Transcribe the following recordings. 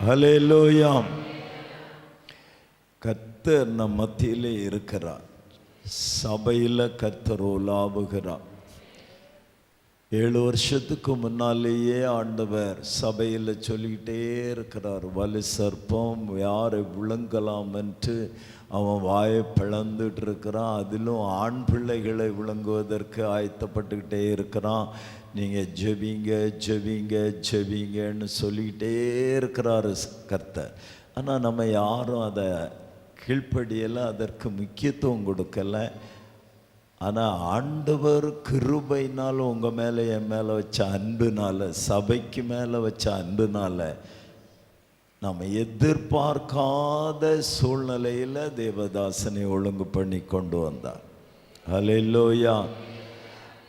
ஹல்லேலூயா. கர்த்தர் நம் மத்தியிலே இருக்கிறார். சபையில் கர்த்தர் உலாவுகிறார். 7 வருஷத்துக்கு முன்னாலேயே ஆண்டவர் சபையில் சொல்லிக்கிட்டே இருக்கிறார், வலு சர்ப்பம் யாரை விழுங்கலாம் என்று அவன் வாயை பிளந்துட்டு இருக்கிறான். அதிலும் ஆண் பிள்ளைகளை விழுங்குவதற்கு ஆயத்தப்பட்டுக்கிட்டே இருக்கிறான். நீங்கள் ஜெபிங்க ஜெபிங்க ஜெபிங்கன்னு சொல்லிக்கிட்டே இருக்கிறாரு கர்த்தர். ஆனால் நம்ம யாரும் அதை கீழ்ப்படியலை, அதற்கு முக்கியத்துவம் கொடுக்கலை. ஆனால் ஆண்டவர் கிருபையினால் உங்கள் மேலே என் மேலே வச்ச அன்புனால, சபைக்கு மேலே வச்ச அன்புனால நம்ம எதிர்பார்க்காத சூழ்நிலையில் தேவதாசனை ஒழுங்கு பண்ணி கொண்டு வந்தார். ஹல்லேலூயா.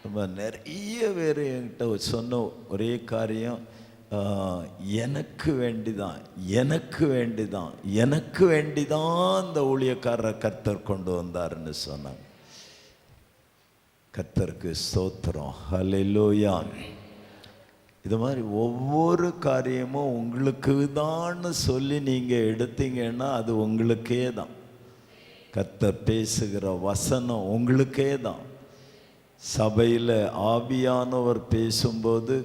நம்ம நிறைய பேர் என்கிட்ட சொன்ன ஒரே காரியம், எனக்கு வேண்டிதான் எனக்கு வேண்டிதான் எனக்கு வேண்டிதான் இந்த ஊழியக்காரரை கர்த்தர் கொண்டு வந்தாருன்னு சொன்னாங்க. கர்த்தருக்கு ஸ்தோத்திரம். ஹல்லேலூயா. இது மாதிரி ஒவ்வொரு காரியமும் உங்களுக்கு தான் சொல்லி நீங்கள் எடுத்தீங்கன்னா அது உங்களுக்கே தான். கர்த்தர் பேசுகிற வசனம் உங்களுக்கே தான். சபையில் ஆவியானவர் பேசும்போது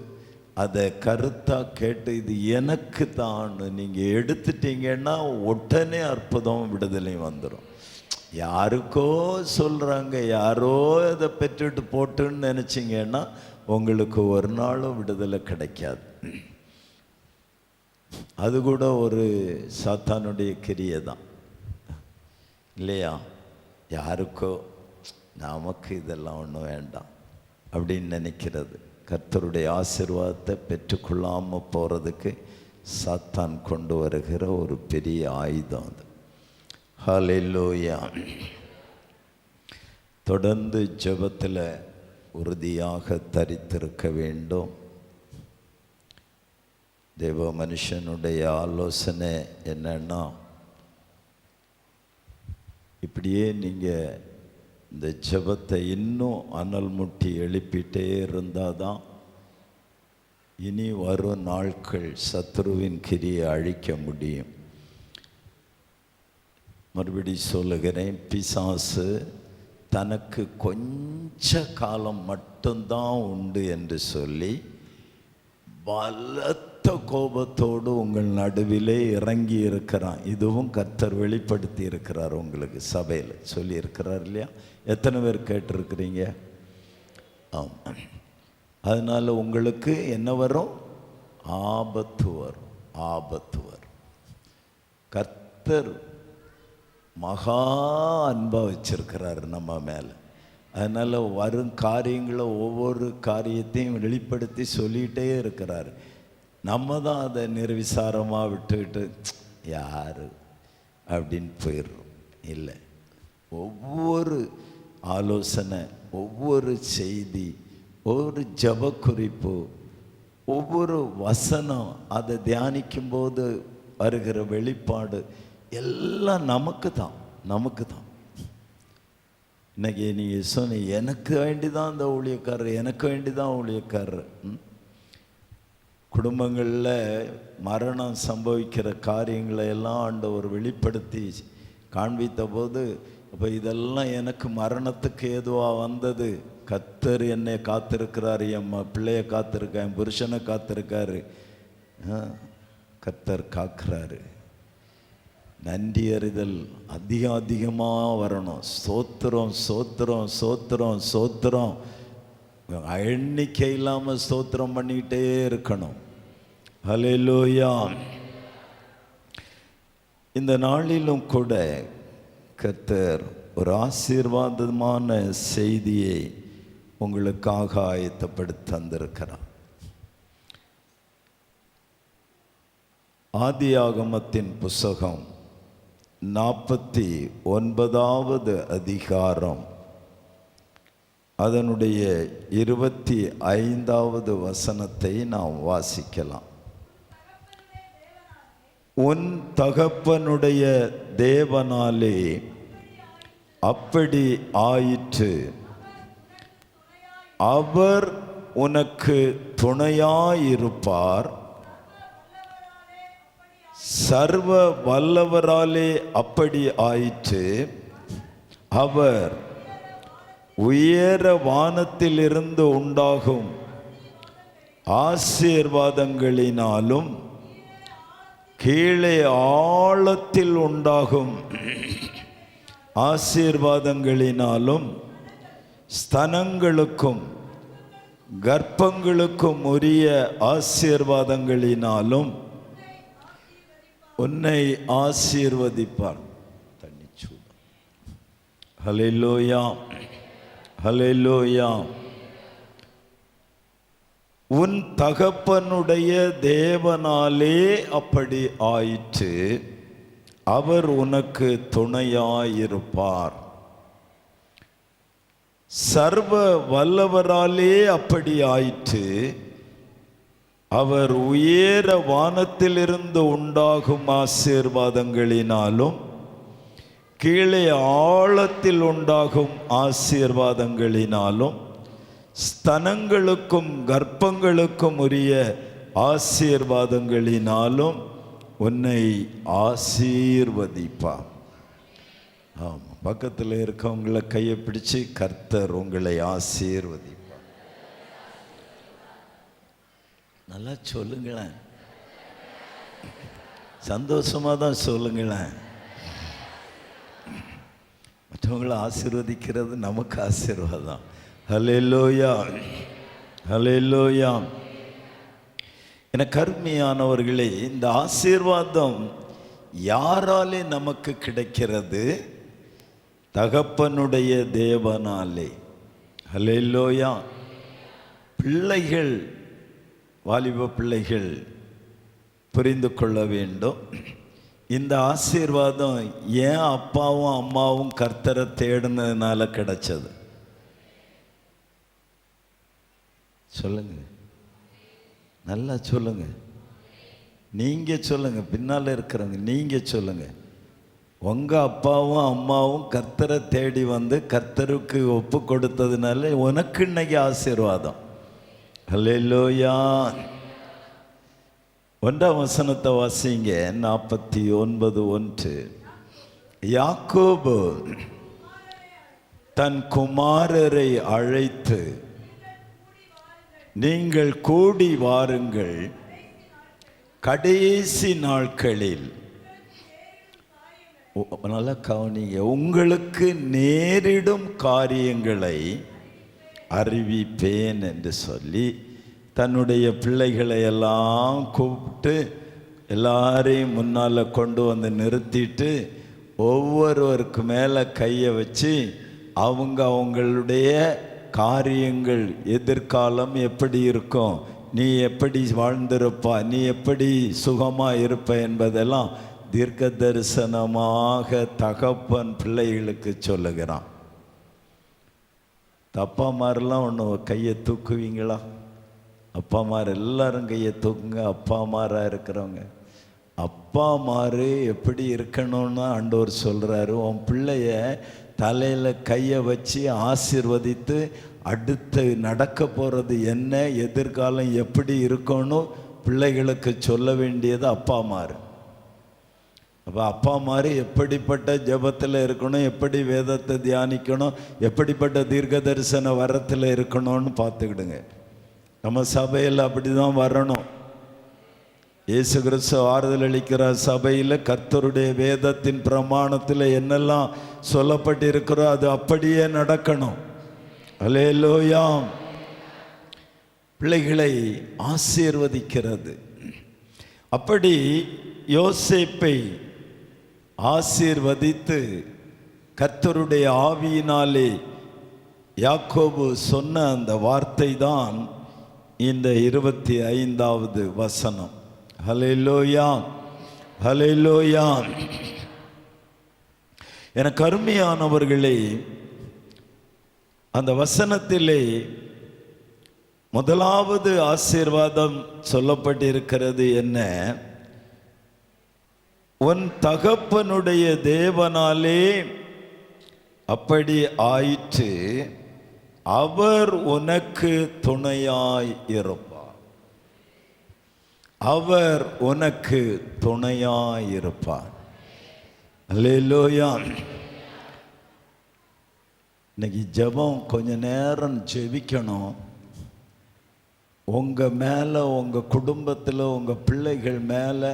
அதை கருத்தாக கேட்டு இது எனக்கு தான் நீங்கள் எடுத்துட்டீங்கன்னா உடனே அற்புதம் விடுதலை வந்துடும். யாருக்கோ சொல்கிறாங்க, யாரோ அதை பெற்றுட்டு போட்டுன்னு நினச்சிங்கன்னா உங்களுக்கு ஒரு நாளும் விடுதலை கிடைக்காது. அது கூட ஒரு சாத்தானுடைய கிரியை தான் இல்லையா? யாருக்கோ நமக்கு இதெல்லாம் ஒன்றும் வேண்டாம் அப்படின்னு நினைக்கிறது. கர்த்தருடைய ஆசீர்வாதத்தை பெற்றுக்கொள்ளாமல் போகிறதுக்கு சாத்தான் கொண்டு வருகிற ஒரு பெரிய ஆயுதம் அது. ஹல்லேலூயா. தொடர்ந்து ஜெபத்தில் உறுதியாக தரித்திருக்க வேண்டும். தேவ மனுஷனுடைய ஆலோசனை என்னன்னா, இப்படியே நீங்கள் இந்த ஜெபத்தை இன்னும் அனல் முட்டி எழுப்பிட்டே இருந்தால் தான் இனி வரும் நாட்கள் சத்ருவின் கிரியை அழிக்க முடியும். மறுபடி சொல்லுகிறேன், பிசாசு தனக்கு கொஞ்ச காலம் மட்டும்தான் உண்டு என்று சொல்லி பலத்த கோபத்தோடு உங்கள் நடுவிலே இறங்கி இருக்கிறான். இதுவும் கர்த்தர் வெளிப்படுத்தி இருக்கிறார், உங்களுக்கு சபையில் சொல்லி இருக்கிறார் இல்லையா? எத்தனை பேர் கேட்டிருக்கிறீங்க? ஆமாம். அதனால் உங்களுக்கு என்ன வரும்? ஆபத்து வரும். ஆபத்து வரும். கர்த்தர் மகா அன்பாக வச்சிருக்கிறார் நம்ம மேலே. அதனால் வரும் காரியங்களை ஒவ்வொரு காரியத்தையும் வெளிப்படுத்தி சொல்லிகிட்டே இருக்கிறார். நம்ம தான் அதை நிர்விசாரமாக விட்டுக்கிட்டு யார் அப்படின்னு போயிடுறோம். இல்லை, ஒவ்வொரு ஆலோசனை, ஒவ்வொரு செய்தி, ஒவ்வொரு ஜப குறிப்பு, ஒவ்வொரு வசனம், அதை தியானிக்கும்போது வருகிற வெளிப்பாடு எல்லாம் நமக்கு தான். நமக்கு தான். இன்னைக்கு நீங்கள் சொன்ன எனக்கு வேண்டிதான் இந்த ஊழியக்காரர், எனக்கு வேண்டிதான் ஊழியக்காரர். குடும்பங்களில் மரணம் சம்பவிக்கிற காரியங்களை எல்லாம் ஆண்டவர் வெளிப்படுத்தி காண்பித்த போது, இப்போ இதெல்லாம் எனக்கு மரணத்துக்கு ஏதுவாக வந்தது. கர்த்தர் என்னை காத்திருக்கிறார், என் பிள்ளைய காத்திருக்கேன், என் புருஷனை காத்திருக்காரு. கர்த்தர் காக்கிறாரு. நன்றி அறிதல் அதிகமாக வரணும். ஸ்தோத்திரம் ஸ்தோத்திரம் ஸ்தோத்திரம் ஸ்தோத்திரம், எண்ணிக்கை இல்லாமல் ஸ்தோத்திரம் பண்ணிக்கிட்டே இருக்கணும். ஹல்லேலூயா. இந்த நாளிலும் கூட கர்த்தர் ஒரு ஆசீர்வாதமான செய்தியை உங்களுக்காக ஆயத்தப்படுத்தி தந்திருக்கிறார். ஆதியாகமத்தின் புஸ்தகம் 49வது அதிகாரம் அதனுடைய 25வது வசனத்தை நாம் வாசிக்கலாம். உன் தகப்பனுடைய தேவனாலே அப்படி ஆயிற்று, அவர் உனக்கு துணையாயிருப்பார், சர்வ வல்லவராலே அப்படி ஆயிற்று. அவர் உயர வானத்திலிருந்து உண்டாகும் ஆசீர்வாதங்களினாலும் கீழே ஆழத்தில் உண்டாகும் ஆசீர்வாதங்களினாலும் ஸ்தனங்களுக்கும் கர்ப்பங்களுக்கும் உரிய ஆசீர்வாதங்களினாலும் உன்னை ஆசீர்வதிப்பார். ஹல்லேலூயா, ஹல்லேலூயா. உன் தகப்பனுடைய தேவனாலே அப்படி ஆயிற்று. அவர் உனக்கு துணையாயிருப்பார். சர்வ வல்லவராலே அப்படி ஆயிற்று. அவர் உயர வானத்திலிருந்து உண்டாகும் ஆசீர்வாதங்களினாலும் கீழே ஆழத்தில் உண்டாகும் ஆசீர்வாதங்களினாலும் ஸ்தனங்களுக்கும் கர்ப்பங்களுக்கும் உரிய ஆசீர்வாதங்களினாலும் உன்னை ஆசீர்வதிப்பார். ஆமாம், பக்கத்தில் இருக்கவங்களை கையை பிடிச்சு கர்த்தர் உங்களை ஆசீர்வதிப்பார். நல்லா சொல்லுங்களேன், சந்தோஷமாக தான் சொல்லுங்களேன். மற்றவங்களை ஆசீர்வதிக்கிறது நமக்கு ஆசீர்வாதம். ஹல்லேலூயா, ஹல்லேலூயா. என கருமையானவர்களே, இந்த ஆசீர்வாதம் யாராலே நமக்கு கிடைக்கிறது? தகப்பனுடைய தேவனாலே. ஹல்லேலூயா. பிள்ளைகள், வாலிப பிள்ளைகள் புரிந்து கொள்ள வேண்டும். இந்த ஆசீர்வாதம் ஏன் அப்பாவும் அம்மாவும் கர்த்தரை தேடினதுனால கிடைச்சது? சொல்லுங்க, நல்லா சொல்லுங்க. நீங்க சொல்லுங்க, பின்னால் இருக்கிறவங்க நீங்க சொல்லுங்க. உங்க அப்பாவும் அம்மாவும் கர்த்தரை தேடி வந்து கர்த்தருக்கு ஒப்பு கொடுத்ததுனால உனக்கு இன்னைக்கு ஆசீர்வாதம். ஹல்லேலூயா. 1ஆம் வசனத்தை வாசிங்க. 49:1. யாக்கோபு தன் குமாரரை அழைத்து, நீங்கள் கூடி வாருங்கள், கடைசி நாட்களில் நல்ல கவனிங்க, உங்களுக்கு நேரிடும் காரியங்களை அறிவிப்பேன் என்று சொல்லி தன்னுடைய பிள்ளைகளை எல்லாம் கூப்பிட்டு எல்லாரையும் முன்னால் கொண்டு வந்து நிறுத்திட்டு ஒவ்வொருவருக்கு மேலே கையை வச்சு அவங்களுடைய காரியங்கள், எதிர்காலம் எப்படி இருக்கும், நீ எப்படி வாழ்ந்திருப்பா, நீ எப்படி சுகமாக இருப்ப என்பதெல்லாம் தீர்க்க தரிசனமாக தகப்பன் பிள்ளைகளுக்கு சொல்லுகிறான். தப்பாமாரெல்லாம் ஒன்று கையை தூக்குவீங்களா? அப்பாமார் எல்லாரும் கையை தூக்குங்க. அப்பாமாராக இருக்கிறவங்க, அப்பாமாரு எப்படி இருக்கணும்னு ஆண்டவர் சொல்கிறாரு. உன் பிள்ளைய தலையில் கையை வச்சு ஆசீர்வதித்து அடுத்து நடக்க போகிறது என்ன, எதிர்காலம் எப்படி இருக்கணும் பிள்ளைகளுக்கு சொல்ல வேண்டியது அப்பாமாரு. அப்போ அப்பாமாரு எப்படிப்பட்ட ஜெபத்தில் இருக்கணும், எப்படி வேதத்தை தியானிக்கணும், எப்படிப்பட்ட தீர்க்க தரிசன வரத்தில் இருக்கணும்னு பார்த்துக்கிடுங்க. நம்ம சபையில் அப்படி தான் வரணும். இயேசு கிறிஸ்து ஆறுதல் அளிக்கிற சபையில் கர்த்தருடைய வேதத்தின் பிரமாணத்தில் என்னெல்லாம் சொல்லப்பட்டிருக்கிறோ அது அப்படியே நடக்கணும். அல்லேலூயா. பிள்ளைகளை ஆசீர்வதிக்கிறது. அப்படி யோசேப்பை ஆசீர்வதித்து கர்த்தருடைய ஆவியினாலே யாக்கோபு சொன்ன அந்த வார்த்தை தான் இந்த 25வது வசனம். ஹல்லேலூயா, ஹல்லேலூயா. எனக்கு அருமையானவர்களே, அந்த வசனத்திலே முதலாவது ஆசீர்வாதம் சொல்லப்பட்டிருக்கிறது என்ன? உன் தகப்பனுடைய தேவனாலே அப்படி ஆயிற்று, அவர் உனக்கு துணையாய் இருப்பார். அவர் உனக்கு துணையாயிருப்பார். அல்லேலூயா. இன்னைக்கு ஜெபம் கொஞ்ச நேரம் ஜெபிக்கணும். உங்கள் மேலே, உங்கள் குடும்பத்தில், உங்கள் பிள்ளைகள் மேலே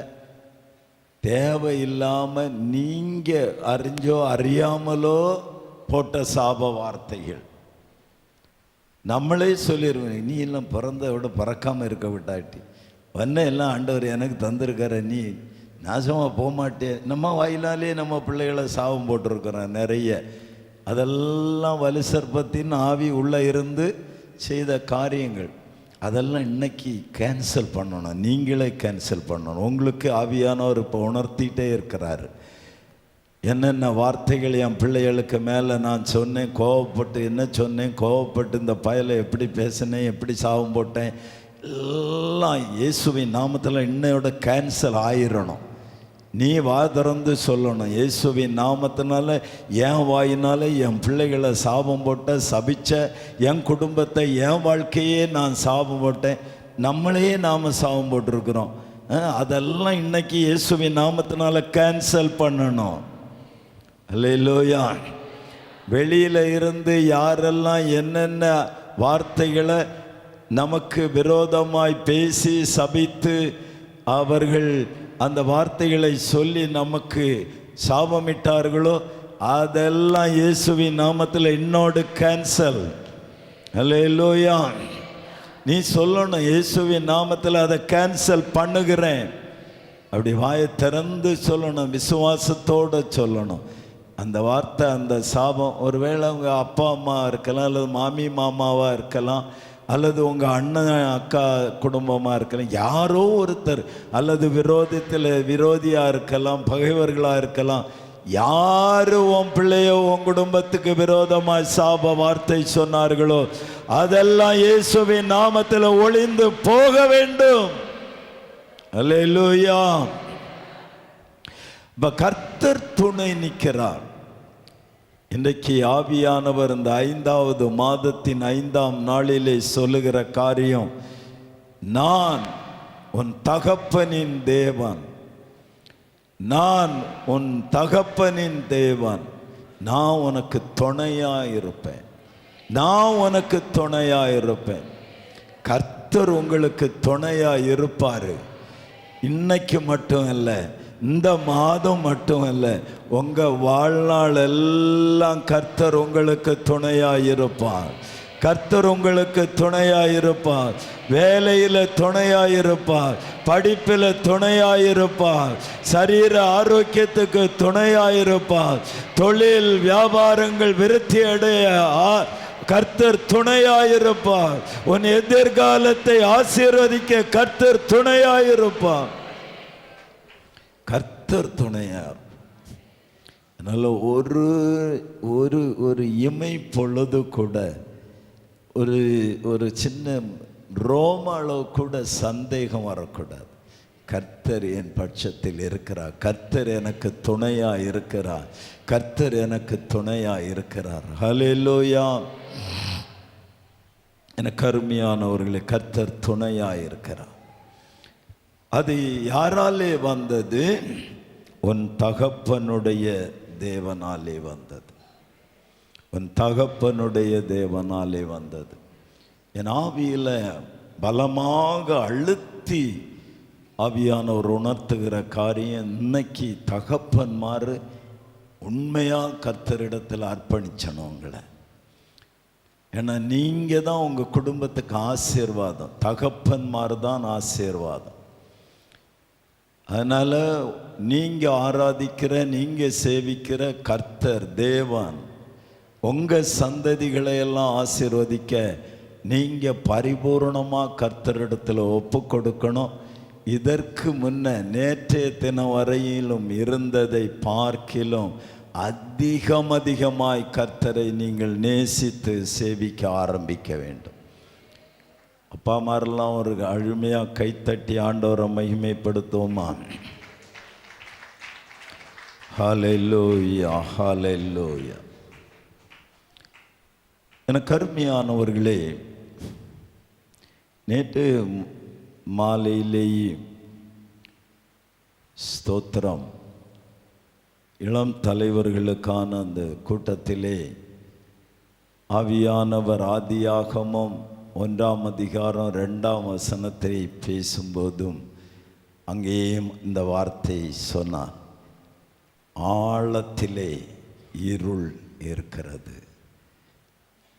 தேவையில்லாமல் நீங்கள் அறிஞ்சோ அறியாமலோ போட்ட சாப வார்த்தைகள் நம்மளே சொல்லிடுவோம். நீ எல்லாம் பிறந்த விட பறக்காமல் இருக்க விட்டாட்டி வண்ண எல்லாம் ஆண்டவர் எனக்கு தந்திருக்கிற, நீ நாசமாக போக மாட்டே. நம்ம வாயிலாலே நம்ம பிள்ளைகளை சாபம் போட்டிருக்கிறோம் நிறைய. அதெல்லாம் வலு சர்ப்பத்தின் ஆவி உள்ளே இருந்து செய்த காரியங்கள். அதெல்லாம் இன்னைக்கு கேன்சல் பண்ணணும். நீங்களே கேன்சல் பண்ணணும். உங்களுக்கு ஆவியானவர் இப்போ உணர்த்திகிட்டே இருக்கிறாரு. என்னென்ன வார்த்தைகள் என் பிள்ளைகளுக்கு மேலே நான் சொன்னேன், கோவப்பட்டு என்ன சொன்னேன், கோவப்பட்டு இந்த பயலை எப்படி பேசினேன், எப்படி சாபம் போட்டேன், எல்லாம் இயேசுவின் நாமத்தில் இன்னையோட கேன்சல் ஆயிடணும். நீ வா திறந்து சொல்லணும், இயேசுவின் நாமத்தினால என் வாயினால என் பிள்ளைகளை சாபம் போட்ட, சபிச்ச, என் குடும்பத்தை, என் வாழ்க்கையே நான் சாபம் போட்டேன். நம்மளையே நாம் சாபம் போட்டிருக்கிறோம். அதெல்லாம் இன்னைக்கு இயேசுவின் நாமத்தினால கேன்சல் பண்ணணும். அல்லேலூயா. வெளியில் இருந்து யாரெல்லாம் என்னென்ன வார்த்தைகளை நமக்கு விரோதமாய் பேசி சபித்து அவர்கள் அந்த வார்த்தைகளை சொல்லி நமக்கு சாபமிட்டார்களோ அதெல்லாம் இயேசுவின் நாமத்தில் இன்னோடு கேன்சல். அல்லேலூயா. நீ சொல்லணும், இயேசுவின் நாமத்தில் அதை கேன்சல் பண்ணுகிறேன். அப்படி வாயை திறந்து சொல்லணும், விசுவாசத்தோடு சொல்லணும். அந்த வார்த்தை, அந்த சாபம், ஒருவேளை உங்கள் அப்பா அம்மா இருக்கலாம், அல்லது மாமி மாமாவாக இருக்கலாம், அல்லது உங்கள் அண்ணன் அக்கா குடும்பமாக இருக்கலாம், யாரோ ஒருத்தர், அல்லது விரோதியாக இருக்கலாம், பகைவர்களாக இருக்கலாம். யார் உன் பிள்ளையோ உன் குடும்பத்துக்கு விரோதமாக சாப வார்த்தை சொன்னார்களோ அதெல்லாம் இயேசுவின் நாமத்தில் ஒளிந்து போக வேண்டும். அல்லேலூயா. கர்த்தர் துணை நிற்கிறார். இன்றைக்கு ஆவியானவர் இந்த 5வது மாதத்தின் 5ஆம் நாளிலே சொல்லுகிற காரியம், நான் உன் தகப்பனின் தேவன், நான் உன் தகப்பனின் தேவன், நான் உனக்கு துணையாயிருப்பேன், நான் உனக்கு துணையாயிருப்பேன். கர்த்தர் உங்களுக்கு துணையாயிருப்பார். இன்னைக்கு மட்டும் இல்லை, இந்த மாதம் மட்டும் இல்லை, உங்கள் வாழ்நாள் எல்லாம் கர்த்தர் உங்களுக்கு துணையாயிருப்பார். கர்த்தர் உங்களுக்கு துணையாயிருப்பார். வேலையில் துணையாயிருப்பார், படிப்பில் துணையாயிருப்பார், சரீர ஆரோக்கியத்துக்கு துணையாயிருப்பார், தொழில் வியாபாரங்கள் விருத்தி அடைய கர்த்தர் துணையாயிருப்பார். உன் எதிர்காலத்தை ஆசீர்வதிக்க கர்த்தர் துணையாயிருப்பார். கர்த்தர் துணையார். அதனால் ஒரு ஒரு ஒரு இமை பொழுது கூட, ஒரு சின்ன ரோம அளவு கூட சந்தேகம் வரக்கூடாது. கர்த்தர் என் பட்சத்தில் இருக்கிறார், கர்த்தர் எனக்கு துணையாக இருக்கிறார், கர்த்தர் எனக்கு துணையாக இருக்கிறார். ஹல்லேலூயா. எனக்கு அருமையானவர்களே, கர்த்தர் துணையாக இருக்கிறார். அது யாராலே வந்தது? உன் தகப்பனுடைய தேவனாலே வந்தது. உன் தகப்பனுடைய தேவனாலே வந்தது. என் ஆவியில் பலமாக அழுத்தி ஆவியானவர் உணர்த்துகிற காரியம், இன்னைக்கு தகப்பன்மார் உண்மையாக கர்த்தரிடத்தில் அர்ப்பணிச்சணும் உங்களை. ஏன்னா நீங்கள் தான் உங்கள் குடும்பத்துக்கு ஆசீர்வாதம், தகப்பன்மார் தான் ஆசீர்வாதம். அதனால் நீங்கள் ஆராதிக்கிற, நீங்கள் சேவிக்கிற கர்த்தர் தேவன் உங்கள் சந்ததிகளை எல்லாம் ஆசீர்வதிக்க நீங்கள் பரிபூர்ணமாக கர்த்தரிடத்தில் ஒப்பு கொடுக்கணும். இதற்கு முன்ன நேற்றைய தினம் வரையிலும் இருந்ததை பார்க்கிலும் அதிகமாய் கர்த்தரை நீங்கள் நேசித்து சேவிக்க ஆரம்பிக்க வேண்டும். அப்பா மாதிரிலாம் ஒரு அழுமையாக கைத்தட்டி ஆண்டவரை மகிமைப்படுத்துவோமா? ஹல்லேலூயா, ஹல்லேலூயா. எனக்கு அருமையானவர்களே, நேற்று மாலையிலேயே ஸ்தோத்திரம். இளம் தலைவர்களுக்கான அந்த கூட்டத்திலே ஆவியானவர் ஆதியாகமம் 1ஆம் அதிகாரம் 2ஆம் வசனத்தை பேசும்போதும் அங்கேயும் இந்த வார்த்தை சொன்னார். ஆழத்திலே இருள் இருக்கிறது.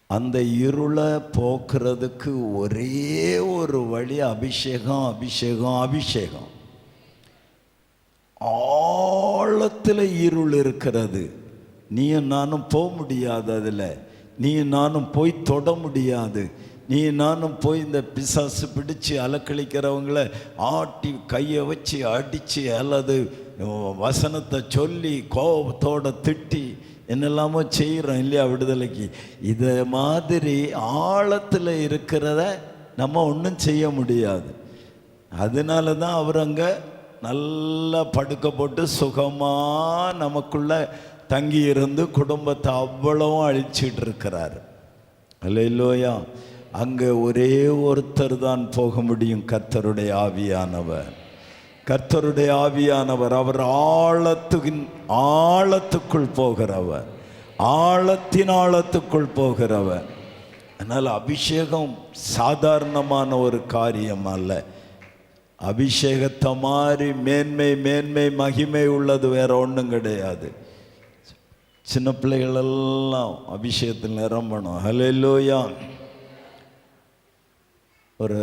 அந்த இருளை போக்குறதுக்கு ஒரே ஒரு வழி அபிஷேகம், அபிஷேகம், அபிஷேகம். ஆழத்தில் இருள் இருக்கிறது. நீயும் நானும் போக முடியாது, அதில் நீயும் நானும் போய் தொட முடியாது. நீ நானும் போய் இந்த பிசாசு பிடிச்சு அலக்களிக்கிறவங்கள ஆட்டி கையை வச்சு அடித்து அல்லது வசனத்தை சொல்லி கோபத்தோடு திட்டி என்னெல்லாமோ செய்கிறோம் இல்லையா விடுதலைக்கு. இதை மாதிரி ஆழத்தில் இருக்கிறத நம்ம ஒன்றும் செய்ய முடியாது. அதனால தான் அவர் அங்கே நல்லா படுக்க போட்டு சுகமாக நமக்குள்ள தங்கி இருந்து குடும்பத்தை அவ்வளவும் அழிச்சிட்டு இருக்கிறார். அல்லேலூயா. அங்கே ஒரே ஒருத்தர் தான் போக முடியும், கர்த்தருடைய ஆவியானவர். கர்த்தருடைய ஆவியானவர் அவர் ஆழத்துக்குள் போகிறவர், ஆழத்தின் ஆழத்துக்குள் போகிறவர். அதனால் அபிஷேகம் சாதாரணமான ஒரு காரியம் அல்ல. அபிஷேகத்தை மாதிரி மேன்மை மகிமை உள்ளது வேற ஒன்றும் கிடையாது. சின்ன பிள்ளைகளெல்லாம் அபிஷேகத்தில் நிரம்பணும். ஹல்லேலூயா. ஒரு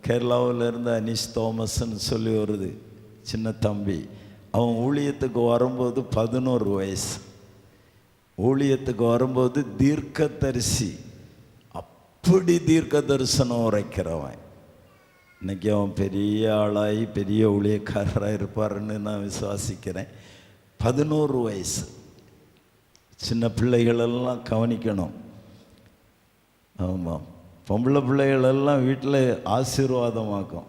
கேரளாவில் இருந்த அனீஸ் தோமஸ்ன்னு சொல்லி வருது சின்ன தம்பி. அவன் ஊழியத்துக்கு வரும்போது 11 வயசு. ஊழியத்துக்கு வரும்போது தீர்க்கதரிசி, அப்படி தீர்க்க தரிசனம் உரைக்கிறவன். இன்னைக்கு அவன் பெரிய ஆளாகி பெரிய ஊழியக்காரராக இருப்பாருன்னு நான் விசுவாசிக்கிறேன். 11 வயசு. சின்ன பிள்ளைகளெல்லாம் கவனிக்கணும். ஆமாம், பொம்பளை பிள்ளைகளெல்லாம் வீட்டில் ஆசீர்வாதமாக்கும்.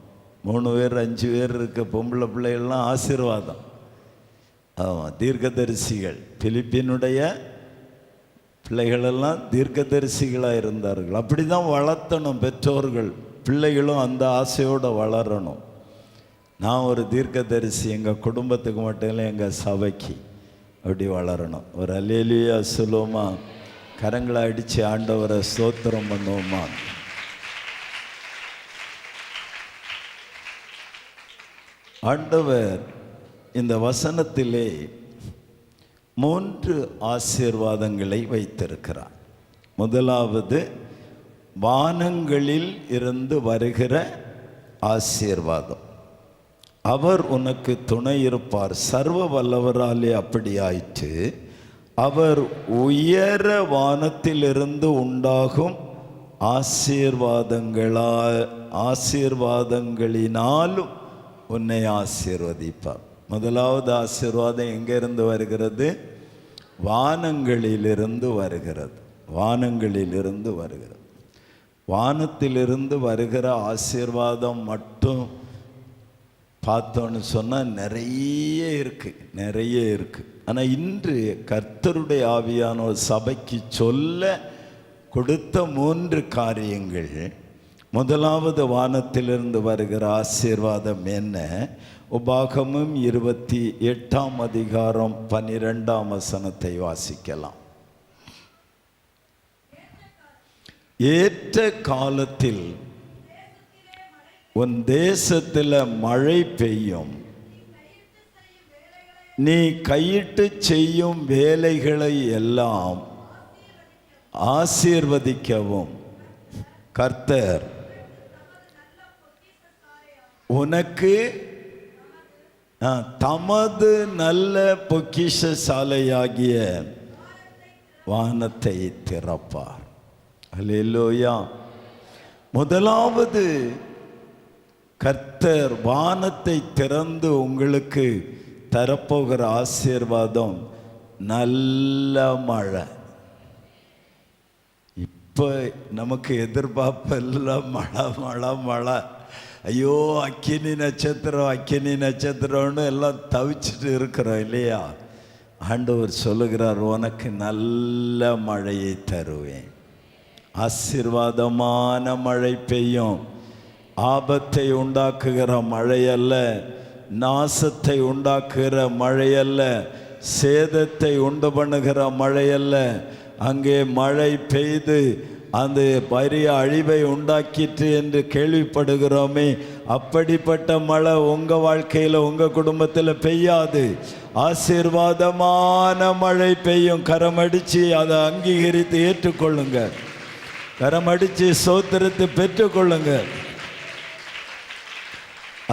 3 பேர் 5 பேர் இருக்க பொம்பளை பிள்ளைகள்லாம் ஆசீர்வாதம். ஆமாம், தீர்க்கதரிசிகள். பிலிப்பினுடைய பிள்ளைகளெல்லாம் தீர்க்கதரிசிகளாக இருந்தார்கள். அப்படி தான் வளர்த்தணும் பெற்றோர்கள். பிள்ளைகளும் அந்த ஆசையோடு வளரணும். நான் ஒரு தீர்க்கதரிசி, எங்கள் குடும்பத்துக்கு மட்டும் இல்லை, எங்கள் சபைக்கு அப்படி வளரணும். ஒரு அல்லேலூயா சொல்லுவோமா? கரங்களை அடித்து ஆண்டவரை ஸ்தோத்திரம் பண்ணுவோமா? ஆண்டவர் இந்த வசனத்திலே 3 ஆசீர்வாதங்களை வைத்திருக்கிறார். முதலாவது, வானங்களில் இருந்து வருகிற ஆசீர்வாதம். அவர் உனக்கு துணை இருப்பார். சர்வ வல்லவராலே அப்படி ஆயிற்று. அவர் உயர வானத்திலிருந்து உண்டாகும் ஆசீர்வாதங்களினாலும் உன்னை ஆசீர்வதிப்பார். முதலாவது ஆசீர்வாதம் எங்கிருந்து வருகிறது? வானங்களிலிருந்து வருகிறது. வானங்களிலிருந்து வருகிறது. வானத்திலிருந்து வருகிற ஆசீர்வாதம் மட்டும் பார்த்தோன்னு சொன்னால் நிறைய இருக்குது. ஆனால் இன்று கர்த்தருடைய ஆவியானோர் சபைக்கு சொல்ல கொடுத்த 3 காரியங்கள். முதலாவது, வானத்திலிருந்து வருகிற ஆசீர்வாதம் என்ன? உபாகமம் 28ஆம் அதிகாரம் 12ஆம் வசனத்தை வாசிக்கலாம். ஏற்ற காலத்தில் உன் தேசத்தில் மழை பெய்யும், நீ கையிட்டு செய்யும் வேலைகளை எல்லாம் ஆசீர்வதிக்கவும் கர்த்தர் உனக்கு தமது நல்ல பொக்கிஷ சாலையாகிய வானத்தை திறப்பார். அல்லேலூயா. முதலாவது, கர்த்தர் வானத்தை திறந்து உங்களுக்கு தரப்போகிற ஆசீர்வாதம் நல்ல மழை. இப்போ நமக்கு எதிர்பார்ப்பெல்லாம் மழை. ஐயோ, அக்கினி நட்சத்திரம்னு எல்லாம் தவிச்சிட்டு இருக்கிறோம் இல்லையா? ஆண்டவர் சொல்லுகிறார், உனக்கு நல்ல மழையை தருவேன். ஆசீர்வாதமான மழை பெய்யும். ஆபத்தை உண்டாக்குகிற மழை அல்ல, நாசத்தை உண்டாக்குகிற மழையல்ல, சேதத்தை உண்டு பண்ணுகிற மழையல்ல. அங்கே மழை பெய்து அந்த பெரிய அழிவை உண்டாக்கிற்று என்று கேள்விப்படுகிறோமே, அப்படிப்பட்ட மழை உங்கள் வாழ்க்கையில் உங்கள் குடும்பத்தில் பெய்யாது. ஆசீர்வாதமான மழை பெய்யும். கரமடித்து அதை அங்கீகரித்து ஏற்றுக்கொள்ளுங்க. கரமடித்து ஸ்தோத்திரத்தை பெற்றுக்கொள்ளுங்க.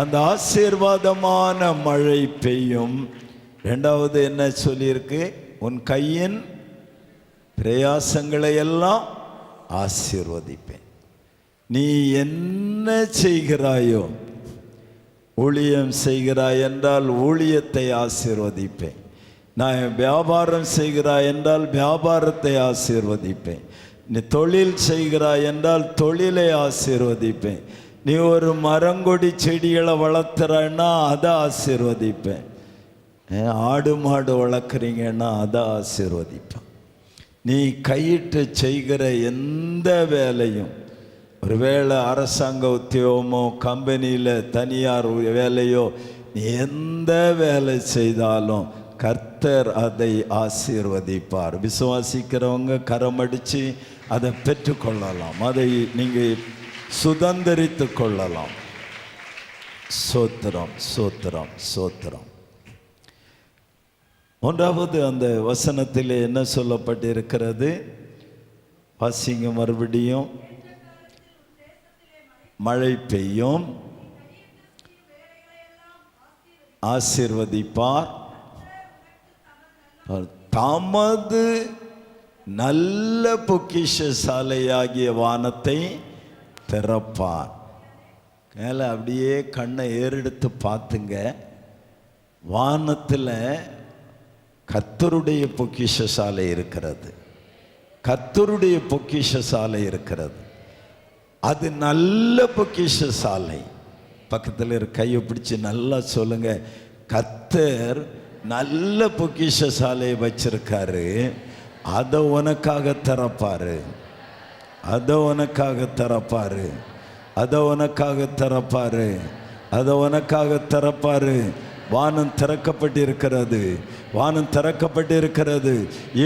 அந்த ஆசீர்வாதமான மழை பெய்யும். ரெண்டாவது என்ன சொல்லியிருக்கு? உன் கையின் பிரயாசங்களை எல்லாம் ஆசீர்வதிப்பேன். நீ என்ன செய்கிறாயோ, ஊழியம் செய்கிறாய் என்றால் ஊழியத்தை ஆசீர்வதிப்பேன். நான் வியாபாரம் செய்கிறாய் என்றால் வியாபாரத்தை ஆசீர்வதிப்பேன். நீ தொழில் செய்கிறாய் என்றால் தொழிலை ஆசீர்வதிப்பேன். நீ ஒரு மரங்கொடி செடிகளை வளர்த்துறன்னா அதை ஆசீர்வதிப்பேன். ஆடு மாடு வளர்க்குறீங்கன்னா அதை ஆசீர்வதிப்பேன். நீ கையிட்டு செய்கிற எந்த வேலையும், ஒருவேளை அரசாங்க உத்தியோகமோ கம்பெனியில் தனியார் வேலையோ, நீ எந்த வேலை செய்தாலும் கர்த்தர் அதை ஆசீர்வதிப்பார். விசுவாசிக்கிறவங்க கரமடித்து அதை பெற்றுக்கொள்ளலாம். அதை நீங்கள் சுதந்திரித்து கொள்ளலாம். சோத்திரம் சோத்திரம் சோத்திரம். ஒன்றாவது அந்த வசனத்தில் என்ன சொல்லப்பட்டிருக்கிறது? வாசிங்க மறுபடியும். மழை பெய்யும், ஆசீர்வதிப்பார், தமது நல்ல பொக்கிஷ சாலையாகிய வானத்தை திறப்பார். மேலே அப்படியே கண்ணை ஏறெடுத்து பார்த்துங்க. வானத்தில் கர்த்தருடைய பொக்கிஷ சாலை இருக்கிறது. கர்த்தருடைய பொக்கிஷ சாலை இருக்கிறது. அது நல்ல பொக்கிஷ சாலை. பக்கத்தில் இருக்க கையை பிடிச்சி நல்லா சொல்லுங்க, கர்த்தர் நல்ல பொக்கிஷ சாலையை வச்சிருக்காரு. அதை உனக்காக திறப்பாரு. அதை உனக்காக திறப்பாரு. அதை உனக்காக திறப்பாரு. அதை உனக்காக திறப்பாரு. வானம் திறக்கப்பட்டிருக்கிறது. வானம் திறக்கப்பட்டிருக்கிறது.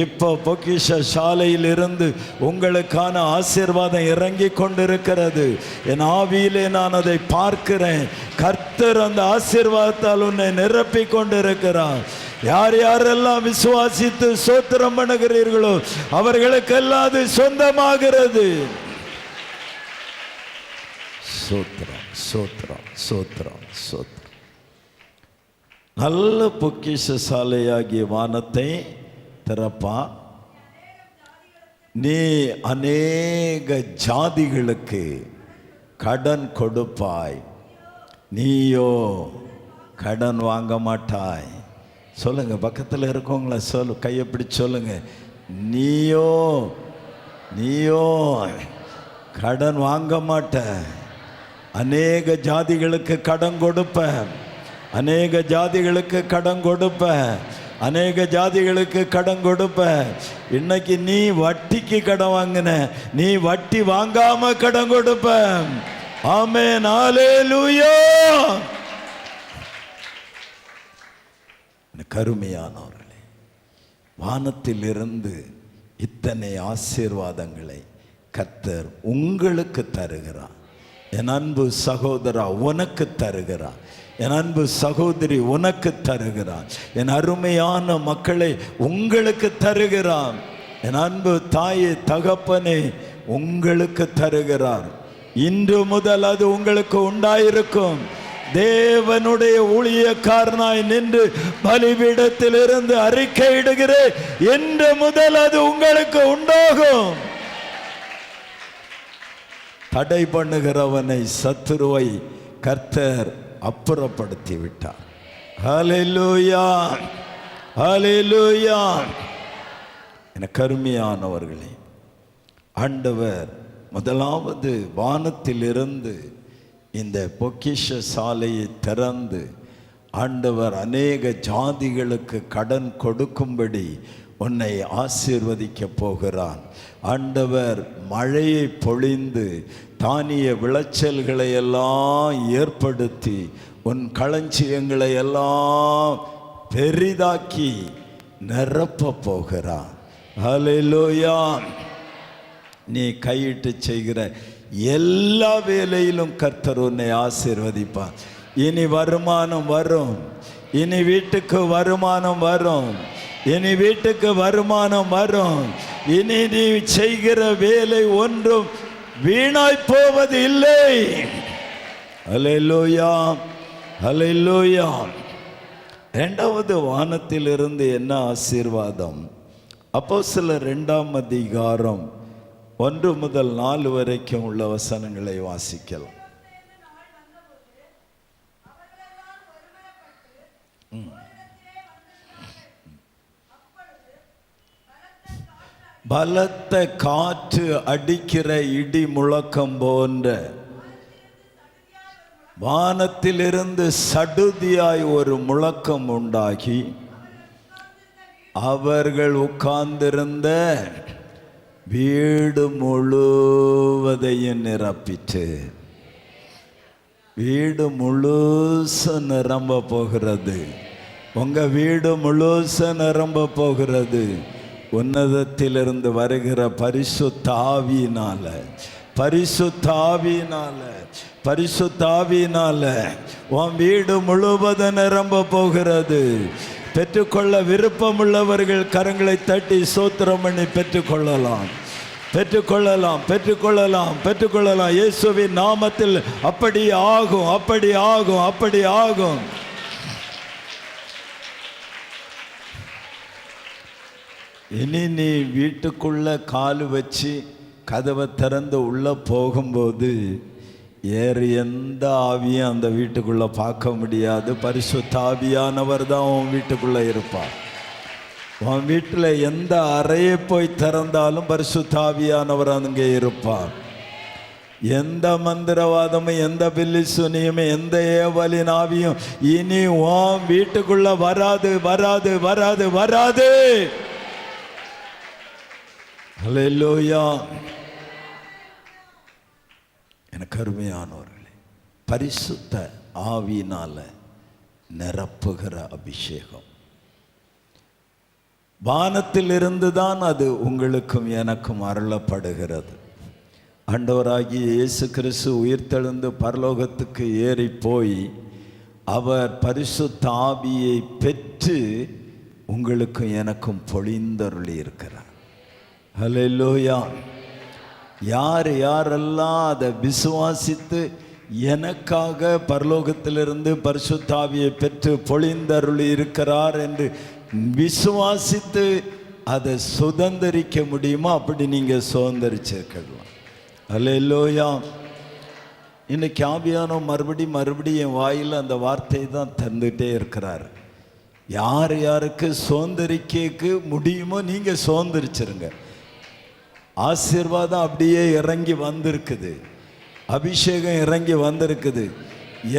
இப்போ பொக்கிஷ சாலையிலிருந்து உங்களுக்கான ஆசீர்வாதம் இறங்கி கொண்டிருக்கிறது. என் ஆவியிலே நான் அதை பார்க்கிறேன். கர்த்தர் அந்த ஆசீர்வாதத்தால் உன்னை நிரப்பி கொண்டிருக்கிறார். யார் யாரெல்லாம் விசுவாசித்து ஸ்தோத்திரம் பண்ணுகிறீர்களோ அவர்களுக்கெல்லாம் அது சொந்தமாகிறது. ஸ்தோத்திரம் ஸ்தோத்திரம் ஸ்தோத்திரம் ஸ்தோத்திரம். நல்ல பொக்கிஷ சாலையாகிய வானத்தை திறப்பா. நீ அநேக ஜாதிகளுக்கு கடன் கொடுப்பாய், நீயோ கடன் வாங்க மாட்டாய். சொல்லுங்க, பக்கத்தில் இருக்கவங்கள சொல்லு, கையை பிடிச்சு சொல்லுங்க, நீயோ கடன் வாங்க மாட்ட. அநேக ஜாதிகளுக்கு கடன் கொடுப்ப. அநேக ஜாதிகளுக்கு கடன் கொடுப்ப. அநேக ஜாதிகளுக்கு கடன் கொடுப்ப. இன்னைக்கு நீ வட்டிக்கு கடன் வாங்கின, நீ வட்டி வாங்காம கடன் கொடுப்ப. ஆமென், ஹல்லேலூயா. கருமையானவர்களே, வானத்திலிருந்து இத்தனை ஆசீர்வாதங்களை கர்த்தர் உங்களுக்கு தருகிறார். என் அன்பு சகோதரா, உனக்கு தருகிறார். என் அன்பு சகோதரி, உனக்கு தருகிறார். என் அருமையான மக்களை உங்களுக்கு தருகிறார். என் அன்பு தாயே, தகப்பனே, உங்களுக்கு தருகிறார். இன்று முதல் அது உங்களுக்கு உண்டாயிருக்கும். தேவனுடைய ஊழியக்காரனாய் நின்று பலிபீடத்திலிருந்து அறிக்கையிடுகிறேன், இன்று முதல் அது உங்களுக்கு உண்டாகும். தடை பண்ணுகிறவனை, சத்துருவை கர்த்தர் அப்புறப்படுத்தி விட்டார். ஹல்லேலூயா, ஹல்லேலூயா. என கருமையானவர்களே, ஆண்டவர் முதலாவது வானத்திலிருந்து இந்த பொக்கிஷ சாலையை திறந்து ஆண்டவர் அநேக ஜாதிகளுக்கு கடன் கொடுக்கும்படி உன்னை ஆசீர்வதிக்க போகிறான். ஆண்டவர் மழையை பொழிந்து தானிய விளைச்சல்களை எல்லாம் ஏற்படுத்தி உன் களஞ்சியங்களை எல்லாம் பெரிதாக்கி நிரப்ப போகிறார். ஹல்லேலூயா. நீ கையிட்டு செய்கிற எல்லா வேலையிலும் கர்த்தர் உன்னை ஆசீர்வதிப்பார். இனி வருமானம் வரும், இனி வீட்டுக்கு வருமானம் வரும், இனி வீட்டுக்கு வருமானம் வரும். இனி நீ செய்கிற வேலை ஒன்றும் வீணாய் போவது இல்லை. ஹல்லேலூயா, ஹல்லேலூயா. இரண்டாவது வானத்திலிருந்து என்ன ஆசீர்வாதம்? அப்போஸ்தலர் 2ஆம் அதிகாரம் 1 முதல் 4 வரைக்கும் உள்ள வசனங்களை வாசிக்கலாம். பலத்த காற்று அடிக்கிற இடி முழக்கம் போன்ற வானத்திலிருந்து சடுதியாய் ஒரு முழக்கம் உண்டாகி அவர்கள் உட்கார்ந்திருந்த வீடு முழுவதையும் நிரப்பிட்டு, வீடு முழுச நிரம்ப போகிறது. உங்க வீடு முழுச நிரம்ப போகிறது. உன்னதத்திலிருந்து வருகிற பரிசுத்த ஆவியினால, பரிசுத்த ஆவியினால, பரிசுத்த ஆவியினால உன் வீடு முழுவதும் நிரம்ப போகிறது. பெற்றுக்கொள்ள விருப்பமுள்ளவர்கள் கரங்களை தட்டி ஸ்தோத்திரம் பண்ணி பெற்றுக்கொள்ளலாம், பெற்றுக்கொள்ளலாம், பெற்றுக்கொள்ளலாம், பெற்றுக்கொள்ளலாம். இயேசுவின் நாமத்தில் அப்படி ஆகும், அப்படி ஆகும், அப்படி ஆகும். இனி நீ வீட்டுக்குள்ள கால் வச்சு கதவை திறந்து உள்ள போகும்போது வேறு எந்த ஆவியும் அந்த வீட்டுக்குள்ள பார்க்க முடியாது. பரிசுத்த ஆவியானவர் தான் உன் வீட்டுக்குள்ள இருப்பார். உன் வீட்டில் எந்த அறையை போய் திறந்தாலும் பரிசுத்த ஆவியானவர் அங்கே இருப்பார். எந்த மந்திரவாதமும், எந்த பில்லி சுனியுமே, எந்த ஏவலின் ஆவியும் இனி உன் வீட்டுக்குள்ள வராது, வராது, வராது, வராது. ஹல்லேலூயா. எனக்கு அருமையானவர்களே, பரிசுத்த ஆவியினால நிரப்புகிற அபிஷேகம் வானத்திலிருந்து தான் அது உங்களுக்கும் எனக்கும் அருளப்படுகிறது. ஆண்டவராகிய இயேசு கிறிஸ்து உயிர்த்தெழுந்து பரலோகத்துக்கு ஏறி போய் அவர் பரிசுத்த ஆவியை பெற்று உங்களுக்கும் எனக்கும் பொழிந்தருளி இருக்கிறார். ஹல்லேலூயா. யார் யாரெல்லாம் அதை விசுவாசித்து எனக்காக பரலோகத்திலிருந்து பரிசுத்த ஆவியை பெற்று பொழிந்தருளி இருக்கிறார் என்று விசுவாசித்து அதை சுதந்திரிக்க முடியுமோ அப்படி நீங்கள் சுதந்திரிச்சிருக்கலாம். ஹல்லேலூயா. இன்னைக்கு ஆவியானவர் மறுபடியும் என் வாயில் அந்த வார்த்தை தான் தந்துகிட்டே இருக்கிறார். யார் யாருக்கு சுதந்திரிக்க முடியுமோ நீங்கள் சுதந்திரிச்சிருங்க. ஆசீர்வாதம் அப்படியே இறங்கி வந்திருக்குது, அபிஷேகம் இறங்கி வந்திருக்குது.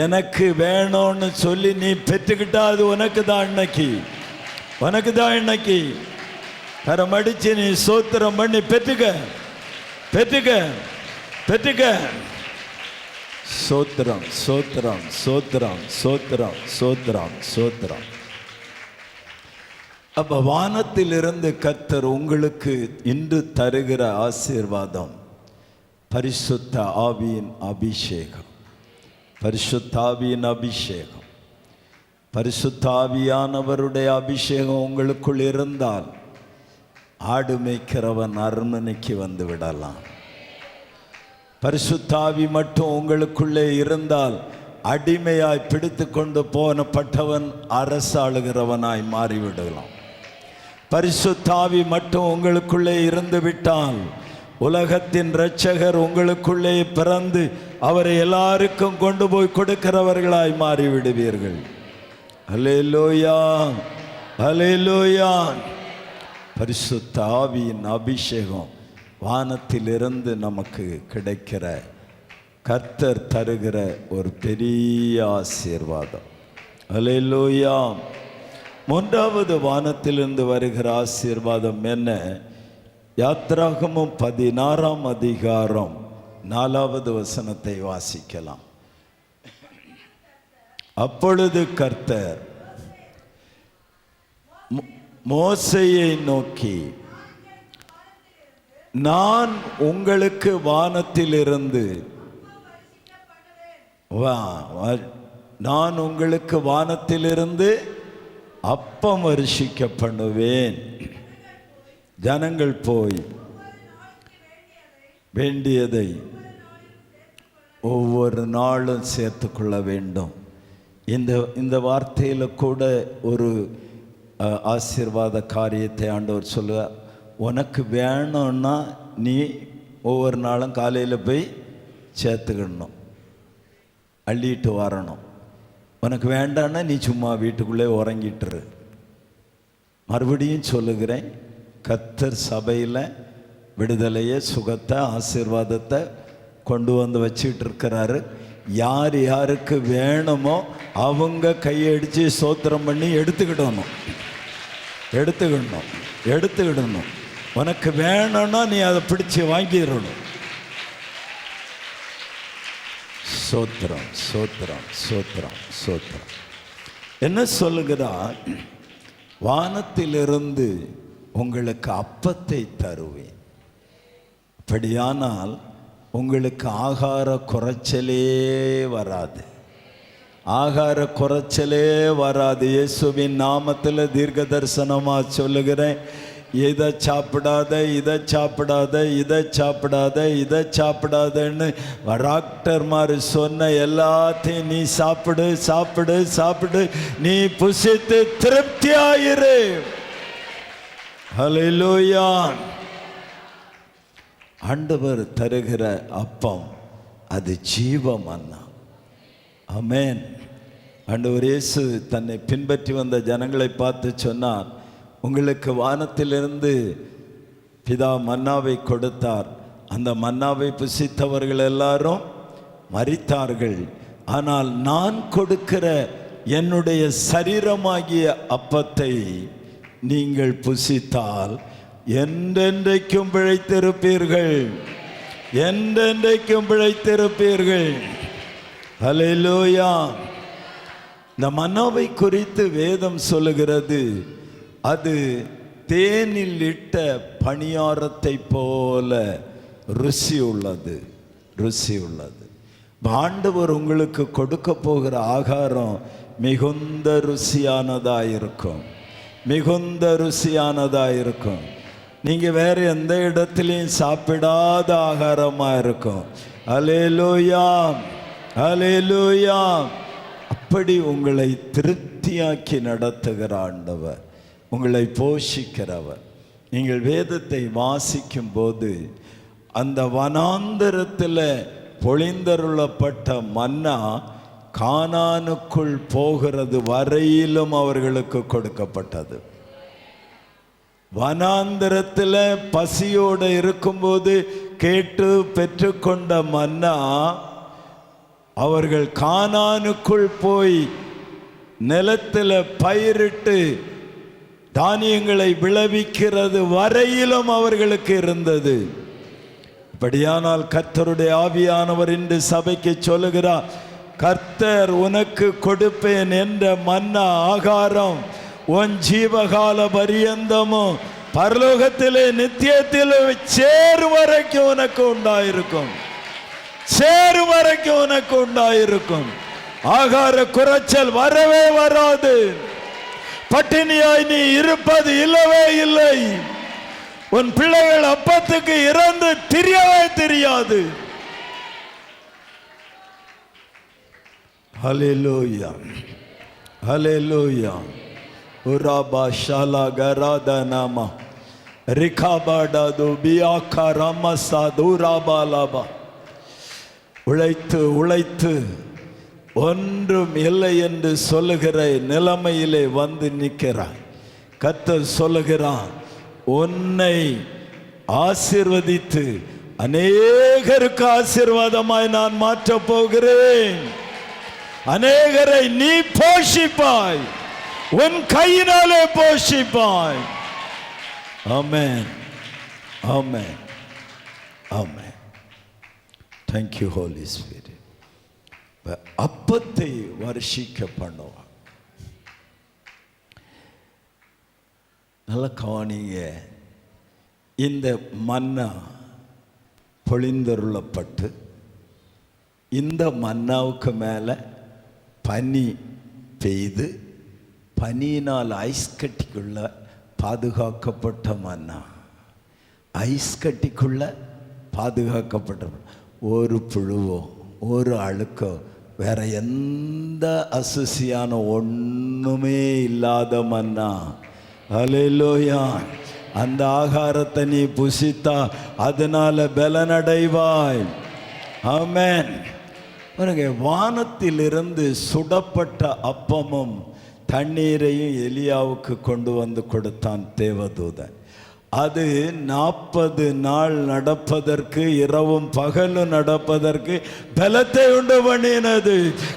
எனக்கு வேணும்னு சொல்லி நீ பெற்றுக்கிட்டா அது உனக்கு தான் இன்னைக்கு, உனக்கு தான் இன்னைக்கு. கரமடிச்சு நீ ஸ்தோத்திரம் பண்ணி பெற்றுக்க, பெற்றுக்க, பெற்றுக்க. ஸ்தோத்திரம், ஸ்தோத்திரம், ஸ்தோத்திரம், ஸ்தோத்திரம், ஸ்தோத்திரம், ஸ்தோத்திரம். அப்ப வானத்திலிருந்து கர்த்தர் உங்களுக்கு இன்று தருகிற ஆசீர்வாதம் பரிசுத்த ஆவியின் அபிஷேகம். பரிசுத்த ஆவியின் அபிஷேகம், பரிசுத்த ஆவியானவருடைய அபிஷேகம் உங்களுக்குள் இருந்தால் ஆடு மேய்க்கிறவன் அரண்மனைக்கு வந்து விடலாம். பரிசுத்த ஆவி மட்டும் உங்களுக்குள்ளே இருந்தால் அடிமையாய் பிடித்து கொண்டு போனப்பட்டவன் அரசாளுகிறவனாய் மாறிவிடலாம். பரிசுத்த ஆவி மட்டும் உங்களுக்குள்ளே இருந்து விட்டால் உலகத்தின் இரட்சகர் உங்களுக்குள்ளே பிறந்து அவரை எல்லாருக்கும் கொண்டு போய் கொடுக்கிறவர்களாய் மாறிவிடுவீர்கள். அல்லேலூயா, அல்லேலூயா. பரிசுத்த ஆவியின் அபிஷேகம் வானத்திலிருந்து நமக்கு கிடைக்கிற கர்த்தர் தருகிற ஒரு பெரிய ஆசீர்வாதம். அல்லேலூயா. மூன்றாவது வானத்திலிருந்து வருகிற ஆசீர்வாதம் என்ன? யாத்திராகமம் 16ஆம் அதிகாரம் 4வது வசனத்தை வாசிக்கலாம். அப்பொழுது கர்த்தர் மோசேயை நோக்கி, நான் உங்களுக்கு வானத்திலிருந்து அப்பம் வருஷிக்க பண்ணுவேன். ஜனங்கள் போய் வேண்டியதை ஒவ்வொரு நாளும் சேர்த்து கொள்ள வேண்டும். இந்த வார்த்தையில் கூட ஒரு ஆசீர்வாத காரியத்தை ஆண்டவர் சொல்லுவார். உனக்கு வேணும்னா நீ ஒவ்வொரு நாளும் காலையில் போய் சேர்த்துக்கிடணும், அள்ளிட்டு வரணும். உனக்கு வேண்டான்னா நீ சும்மா வீட்டுக்குள்ளே உறங்கிட்டுரு. மறுபடியும் சொல்லுகிறேன், கர்த்தர் சபையில் விடுதலையை, சுகத்தை, ஆசீர்வாதத்தை கொண்டு வந்து வச்சுக்கிட்டு இருக்கிறாரு. யார் யாருக்கு வேணுமோ அவங்க கையடித்து ஸ்தோத்திரம் பண்ணி எடுத்துக்கிடணும். உனக்கு வேணும்னா நீ அதை பிடிச்சி வாங்கிடணும். சோத்திரம் சோத்திரம் சோத்திரம் சோத்திரம். என்ன சொல்லுகிறார்? வானத்திலிருந்து உங்களுக்கு அப்பத்தை தருவேன். அப்படியானால் உங்களுக்கு ஆகார குறைச்சலே வராது. இயேசுவின் நாமத்தில் தீர்க்க தரிசனமாக சொல்லுகிறேன். இதை சாப்பிடாதன்னு டாக்டர்மார் சொன்ன எல்லாத்தையும் நீ சாப்பிடு, நீ புசித்து திருப்தியாயிரு. ஹல்லேலூயா. ஆண்டவர் தருகிற அப்பம் அது ஜீவ மன்னா. ஆமென். ஆண்டவர் இயேசு தன்னை பின்பற்றி வந்த ஜனங்களை பார்த்து சொன்னார், உங்களுக்கு வானத்திலிருந்து பிதா மன்னாவை கொடுத்தார். அந்த மன்னாவை புசித்தவர்கள் எல்லாரும் மரித்தார்கள். ஆனால் நான் கொடுக்கிற என்னுடைய சரீரமாகிய அப்பத்தை நீங்கள் புசித்தால் என்றென்றைக்கும் பிழைத்திருப்பீர்கள். ஹல்லேலூயா. இந்த மன்னாவை குறித்து வேதம் சொல்லுகிறது, அது தேனில் இட்ட பணியாரத்தை போல ருசி உள்ளது. ஆண்டவர் உங்களுக்கு கொடுக்க போகிற ஆகாரம் மிகுந்த ருசியானதாக இருக்கும். நீங்கள் வேற எந்த இடத்துலையும் சாப்பிடாத ஆகாரமாக இருக்கும். அல்லேலூயா, அல்லேலூயா. அப்படி உங்களை திருப்தியாக்கி நடத்துகிற ஆண்டவர், உங்களை போஷிக்கிறவர். நீங்கள் வேதத்தை வாசிக்கும் போது அந்த வனாந்தரத்தில் பொழிந்தருளப்பட்ட மன்னா கானானுக்குள் போகிறது வரையிலும் அவர்களுக்கு கொடுக்கப்பட்டது. வனாந்தரத்தில் பசியோடு இருக்கும்போது கேட்டு பெற்றுக்கொண்ட மன்னா அவர்கள் கானானுக்குள் போய் நிலத்தில் பயிரிட்டு தானியங்களை விளைவிக்கிறது வரையிலும் அவர்களுக்கு இருந்தது. அப்படியானால் கர்த்தருடைய ஆவியானவர் இன்று சபைக்கு சொல்லுகிறார், கர்த்தர் உனக்கு கொடுப்பேன் என்ற மன்னா ஆகாரம் உன் ஜீவகால பரியந்தமும் பரலோகத்திலே நித்தியத்தில் சேரும் வரைக்கும் உனக்கு உண்டாயிருக்கும். ஆகார குறைச்சல் வரவே வராது. பட்டினியாய் நீ இருப்பது இல்லவே இல்லை. உன் பிள்ளைகள் அப்பத்துக்கு இறந்து திரியவே தெரியாது. ஹல்லேலூயா, ஹல்லேலூயா. உராபா ஷாலா கராதனாமா ரிகாபாடாது பியாக்கா ராமசா தூராபாலாபா. உழைத்து ஒன்றும் இல்லை என்று சொல்லுகிற நிலைமையிலே வந்து நிற்கிறான். கர்த்தர் சொல்லுகிறான், உன்னை ஆசீர்வதித்து அநேகருக்கு ஆசீர்வாதமாய் நான் மாற்றப் போகிறேன். அநேகரை நீ போஷிப்பாய், உன் கையினாலே போஷிப்பாய். ஆமென், ஆமென், ஆமென். Thank you, Holy Spirit. அப்பத்தை வருஷிக்க பண்ணுவார். நல்ல கவனிங்க, இந்த மன்னா பொழிந்தருளப்பட்டு இந்த மன்னாவுக்கு மேலே பனி பெய்து பனியினால் ஐஸ் கட்டிக்குள்ள பாதுகாக்கப்பட்ட மன்னா, ஐஸ் கட்டிக்குள்ள பாதுகாக்கப்பட்ட, ஒரு புழுவோ ஒரு அழுக்கோ வேற எந்த அசுசியான ஒன்றுமே இல்லாத மன்னா. ஹல்லேலூயா. அந்த ஆகாரத்தை நீ புசித்தா அதனால பலனடைவாய். ஆமென். பாருங்க, வானத்திலிருந்து சுடப்பட்ட அப்பமும் தண்ணீரையும் எலியாவுக்கு கொண்டு வந்து கொடுத்தான் தேவதூதன். அது 40 நாள் நடப்பதற்கு, இரவும் பகலும் நடப்பதற்கு பலத்தை உண்டு பண்ணினது.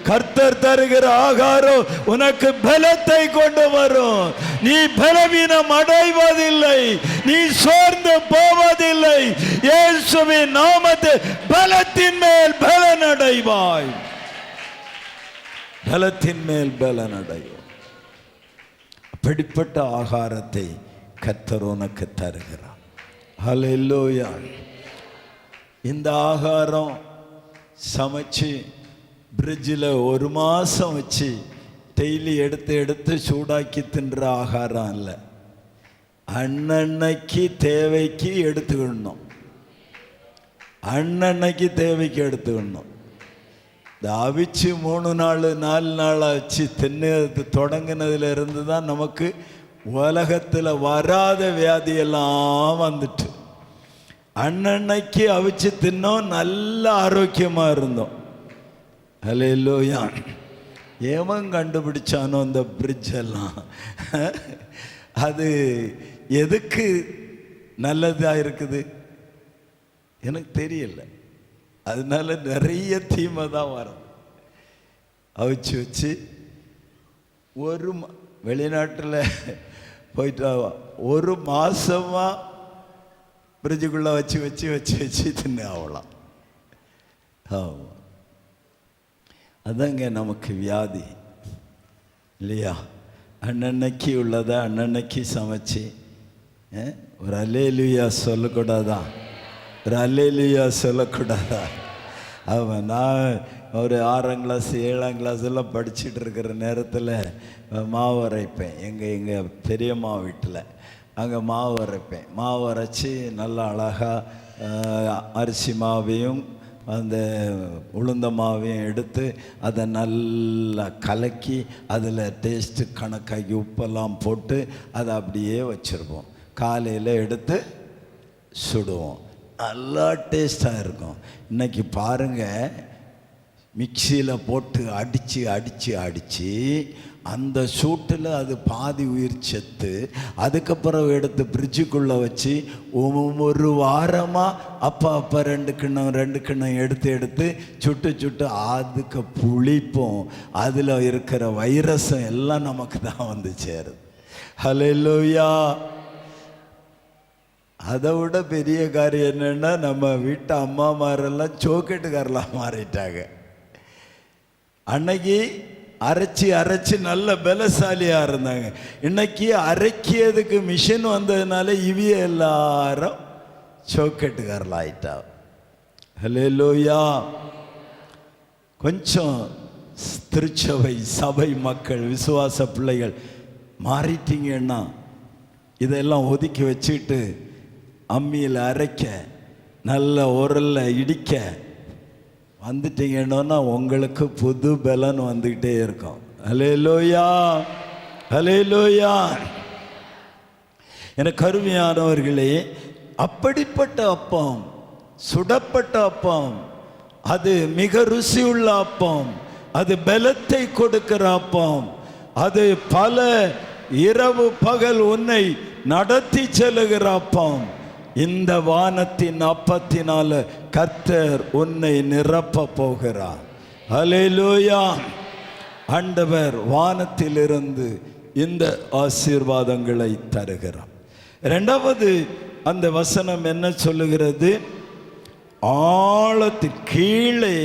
கர்த்தர் தருகிற ஆகாரம் உனக்கு பலத்தை கொண்டு வரும். நீ பலவீனம் அடைவதில்லை, நீ சோர்ந்து போவதில்லை. இயேசுவின் நாமத்தில் பலத்தின் மேல் பலன் அடைவாய். பலத்தின் மேல் பலன் அடைவாய். அப்படிப்பட்ட ஆகாரத்தை கர்த்தர் உனக்கு தருகிறார். ஹல்லேலூயா. இந்த ஆகாரம் சமைச்சு பிரிட்ஜில் 1 மாதம் வச்சு டெய்லி எடுத்து சூடாக்கி தின்ற ஆகாரம் இல்லை. அன்னன்னைக்கு தேவைக்கு எடுத்துக்கணும். அன்னன்னைக்கு தேவைக்கு எடுத்துக்கணும். இந்த அவிச்சு 3 நாள் 4 நாள் வச்சு தின்னு தொடங்கினதுல இருந்து தான் நமக்கு உலகத்தில் வராத வியாதியெல்லாம் வந்துட்டு. அன்னன்னைக்கு அவிச்சு தின்னோம், நல்ல ஆரோக்கியமாக இருந்தோம். ஹல்லேலூயா. ஏவன் கண்டுபிடிச்சானோ அந்த பிரிட்ஜ் எல்லாம், அது எதுக்கு நல்லதாக இருக்குது எனக்கு தெரியல. அதனால நிறைய தீமை தான் வரும். அவிச்சு வச்சு ஒரு வெளிநாட்டில் போயிட்டு 1 மாதமாக பிரிட்ஜுக்குள்ளே வச்சு வச்சு வச்சு வச்சு தின்னு ஆகலாம். ஆமாம், அதாங்க நமக்கு வியாதி இல்லையா? அன்னன்னைக்கு உள்ளதை அன்னன்னைக்கு சமைச்சு ஒரு அல்லேலூயா சொல்லக்கூடாதா? ஒரு அல்லேலூயா சொல்லக்கூடாதா? அவன் நான் ஒரு 6ஆம் கிளாஸ் 7ஆம் கிளாஸ் எல்லாம் படிச்சுட்டு இருக்கிற நேரத்தில் மாவு அரைப்பேன். எங்கள் பெரியம்மா வீட்டில் அங்கே மாவு அரைப்பேன். மாவு அரைச்சி நல்லா அழகாக அரிசி மாவையும் அந்த உளுந்த மாவையும் எடுத்து அதை நல்லா கலக்கி அதில் டேஸ்ட்டு கணக்காக்கி உப்பெல்லாம் போட்டு அதை அப்படியே வச்சுருப்போம். காலையில் எடுத்து சுடுவோம். நல்லா டேஸ்ட்டாக இருக்கும். இன்றைக்கி பாருங்கள், மிக்சியில் போட்டு அடித்து அடித்து அடித்து அந்த சூட்டில் அது பாதி உயிர் செத்து, அதுக்கப்புறம் எடுத்து ஃப்ரிட்ஜுக்குள்ளே வச்சு 1 வாரமாக அப்போ 2 கிண்ணம் எடுத்து சுட்டு சுட்டு அதுக்கு புளிப்போம். அதில் இருக்கிற வைரஸும் எல்லாம் நமக்கு தான் வந்து சேருது. ஹல்லேலூயா. அதை விட பெரிய காரியம் என்னென்னா, நம்ம வீட்டு அம்மாமாரெல்லாம் சோக்கெட்டுக்காரெலாம் மாறிட்டாங்க. அன்னைக்கு அரைச்சி அரைச்சி நல்ல பலசாலியாக இருந்தாங்க. இன்னைக்கு அரைக்கிறதுக்கு மிஷின் வந்ததுனால இவிய எல்லாரும் சோக்கெட்டுக்காரலாம் ஆயிட்டா. ஹல்லேலூயா. கொஞ்சம் திருச்சபை சபை மக்கள் விசுவாச பிள்ளைகள் மாறிட்டீங்கன்னா இதெல்லாம் ஒதுக்கி வச்சுக்கிட்டு அம்மியில் அரைக்க நல்ல உரல்ல இடிக்க வந்துட்டீங்கன்னா உங்களுக்கு புது பலன் வந்துக்கிட்டே இருக்கும். ஹல்லேலூயா. ஹல்லேலூயா. எனக்கு அருமையானவர்களே, அப்படிப்பட்ட அப்பம், சுடப்பட்ட அப்பம், அது மிக ருசியுள்ள அப்பம், அது பலத்தை கொடுக்கிற அப்பம், அது பல இரவு பகல் உன்னை நடத்தி செல்லுகிற அப்பம். இந்த வானத்தின் அப்பத்தினால கர்த்தர் உன்னை நிரப்ப போகிறார். ஹல்லேலூயா. ஆண்டவர் வானத்திலிருந்து இந்த ஆசீர்வாதங்களை தருகிறார். இரண்டாவது அந்த வசனம் என்ன சொல்லுகிறது? ஆழத்தின் கீழே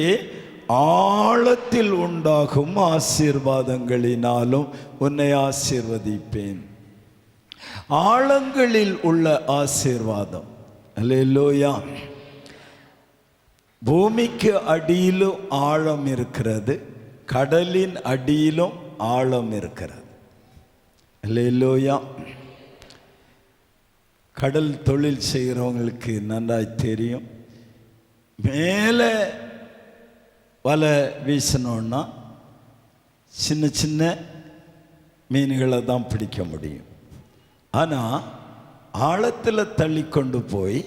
ஆழத்தில் உண்டாகும் ஆசீர்வாதங்களினாலும் உன்னை ஆசீர்வதிப்பேன். ஆழங்களில் உள்ள ஆசீர்வாதம். அல்லேலூயா. பூமிக்கு அடியிலும் ஆழம் இருக்கிறது, கடலின் அடியிலும் ஆழம் இருக்கிறது. அல்லேலூயா. கடல் தொழில் செய்கிறவங்களுக்கு நன்றாய் தெரியும். மேலே வலை வீசணுன்னா சின்ன சின்ன மீன்களை தான் பிடிக்க முடியும். ஆனால் ஆழத்தில் தள்ளி கொண்டு போய்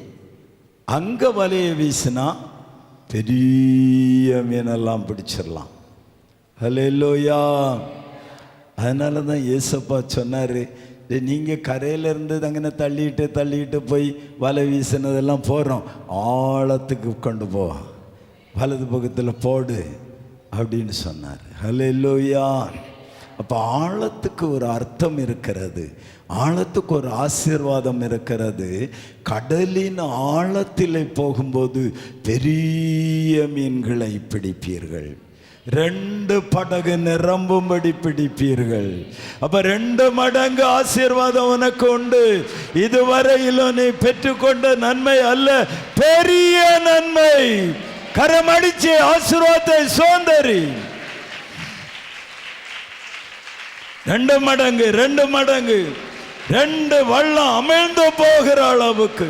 அங்கே வலையை வீசினா பெரிய மீனெல்லாம் பிடிச்சிடலாம். அல்லேலூயா. அதனால தான் ஏசப்பா சொன்னார், நீங்கள் கரையிலேருந்து அங்கே தள்ளிட்டு போய் வலை வீசினதெல்லாம் போகிறோம், ஆழத்துக்கு கொண்டு போ, வலது பக்கத்தில் போடு அப்படின்னு சொன்னார். அல்லேலூயா. அப்போ ஆழத்துக்கு ஒரு அர்த்தம் இருக்கிறது, ஆழத்துக்கு ஒரு ஆசீர்வாதம் இருக்கிறது. கடலின் ஆழத்திலே போகும்போது பெரிய மீன்களை பிடிப்பீர்கள், 2 படகு நிரம்பும்படி பிடிப்பீர்கள். அப்ப 2 மடங்கு ஆசீர்வாதம் உனக்கு உண்டு. இதுவரையிலும் நீ பெற்றுக்கொண்ட நன்மை அல்ல, பெரிய நன்மை. கரமடிச்சு ஆசீர்வாதத்தை சோந்தரி. 2 மடங்கு 2 மடங்கு 2 வள்ளம் அமிழ்ந்து போகிற அளவுக்கு.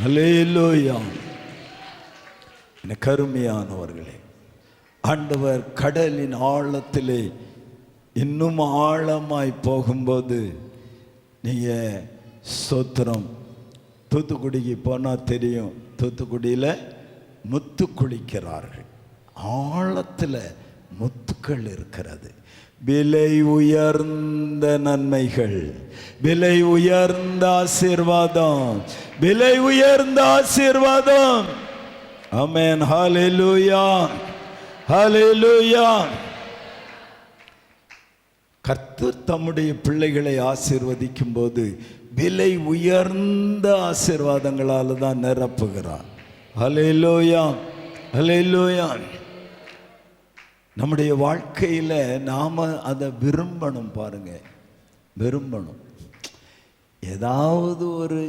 அல்லேலூயா. கருமையானவர்களே, ஆண்டவர் கடலின் ஆழத்திலே இன்னும் ஆழமாய் போகும்போது நீங்கள் ஸ்தோத்திரம். தூத்துக்குடிக்கு போனால் தெரியும், தூத்துக்குடியில் முத்து குளிக்கிறார்கள். ஆழத்தில் முத்துக்கள் இருக்கிறது. விலை உயர்ந்த நன்மைகள், விலை உயர்ந்த ஆசீர்வாதம், விலை உயர்ந்த ஆசீர்வாதம். ஆமென். ஹல்லேலூயா, ஹல்லேலூயா. கர்த்தர் தம்முடைய பிள்ளைகளை ஆசீர்வதிக்கும் போது விலை உயர்ந்த ஆசீர்வாதங்களால் தான் நிரப்புகிறார். ஹல்லேலூயா, ஹல்லேலூயா. நம்முடைய வாழ்க்கையில் நாம் அதை விரும்பணும். பாருங்க, விரும்பணும். ஏதாவது ஒரு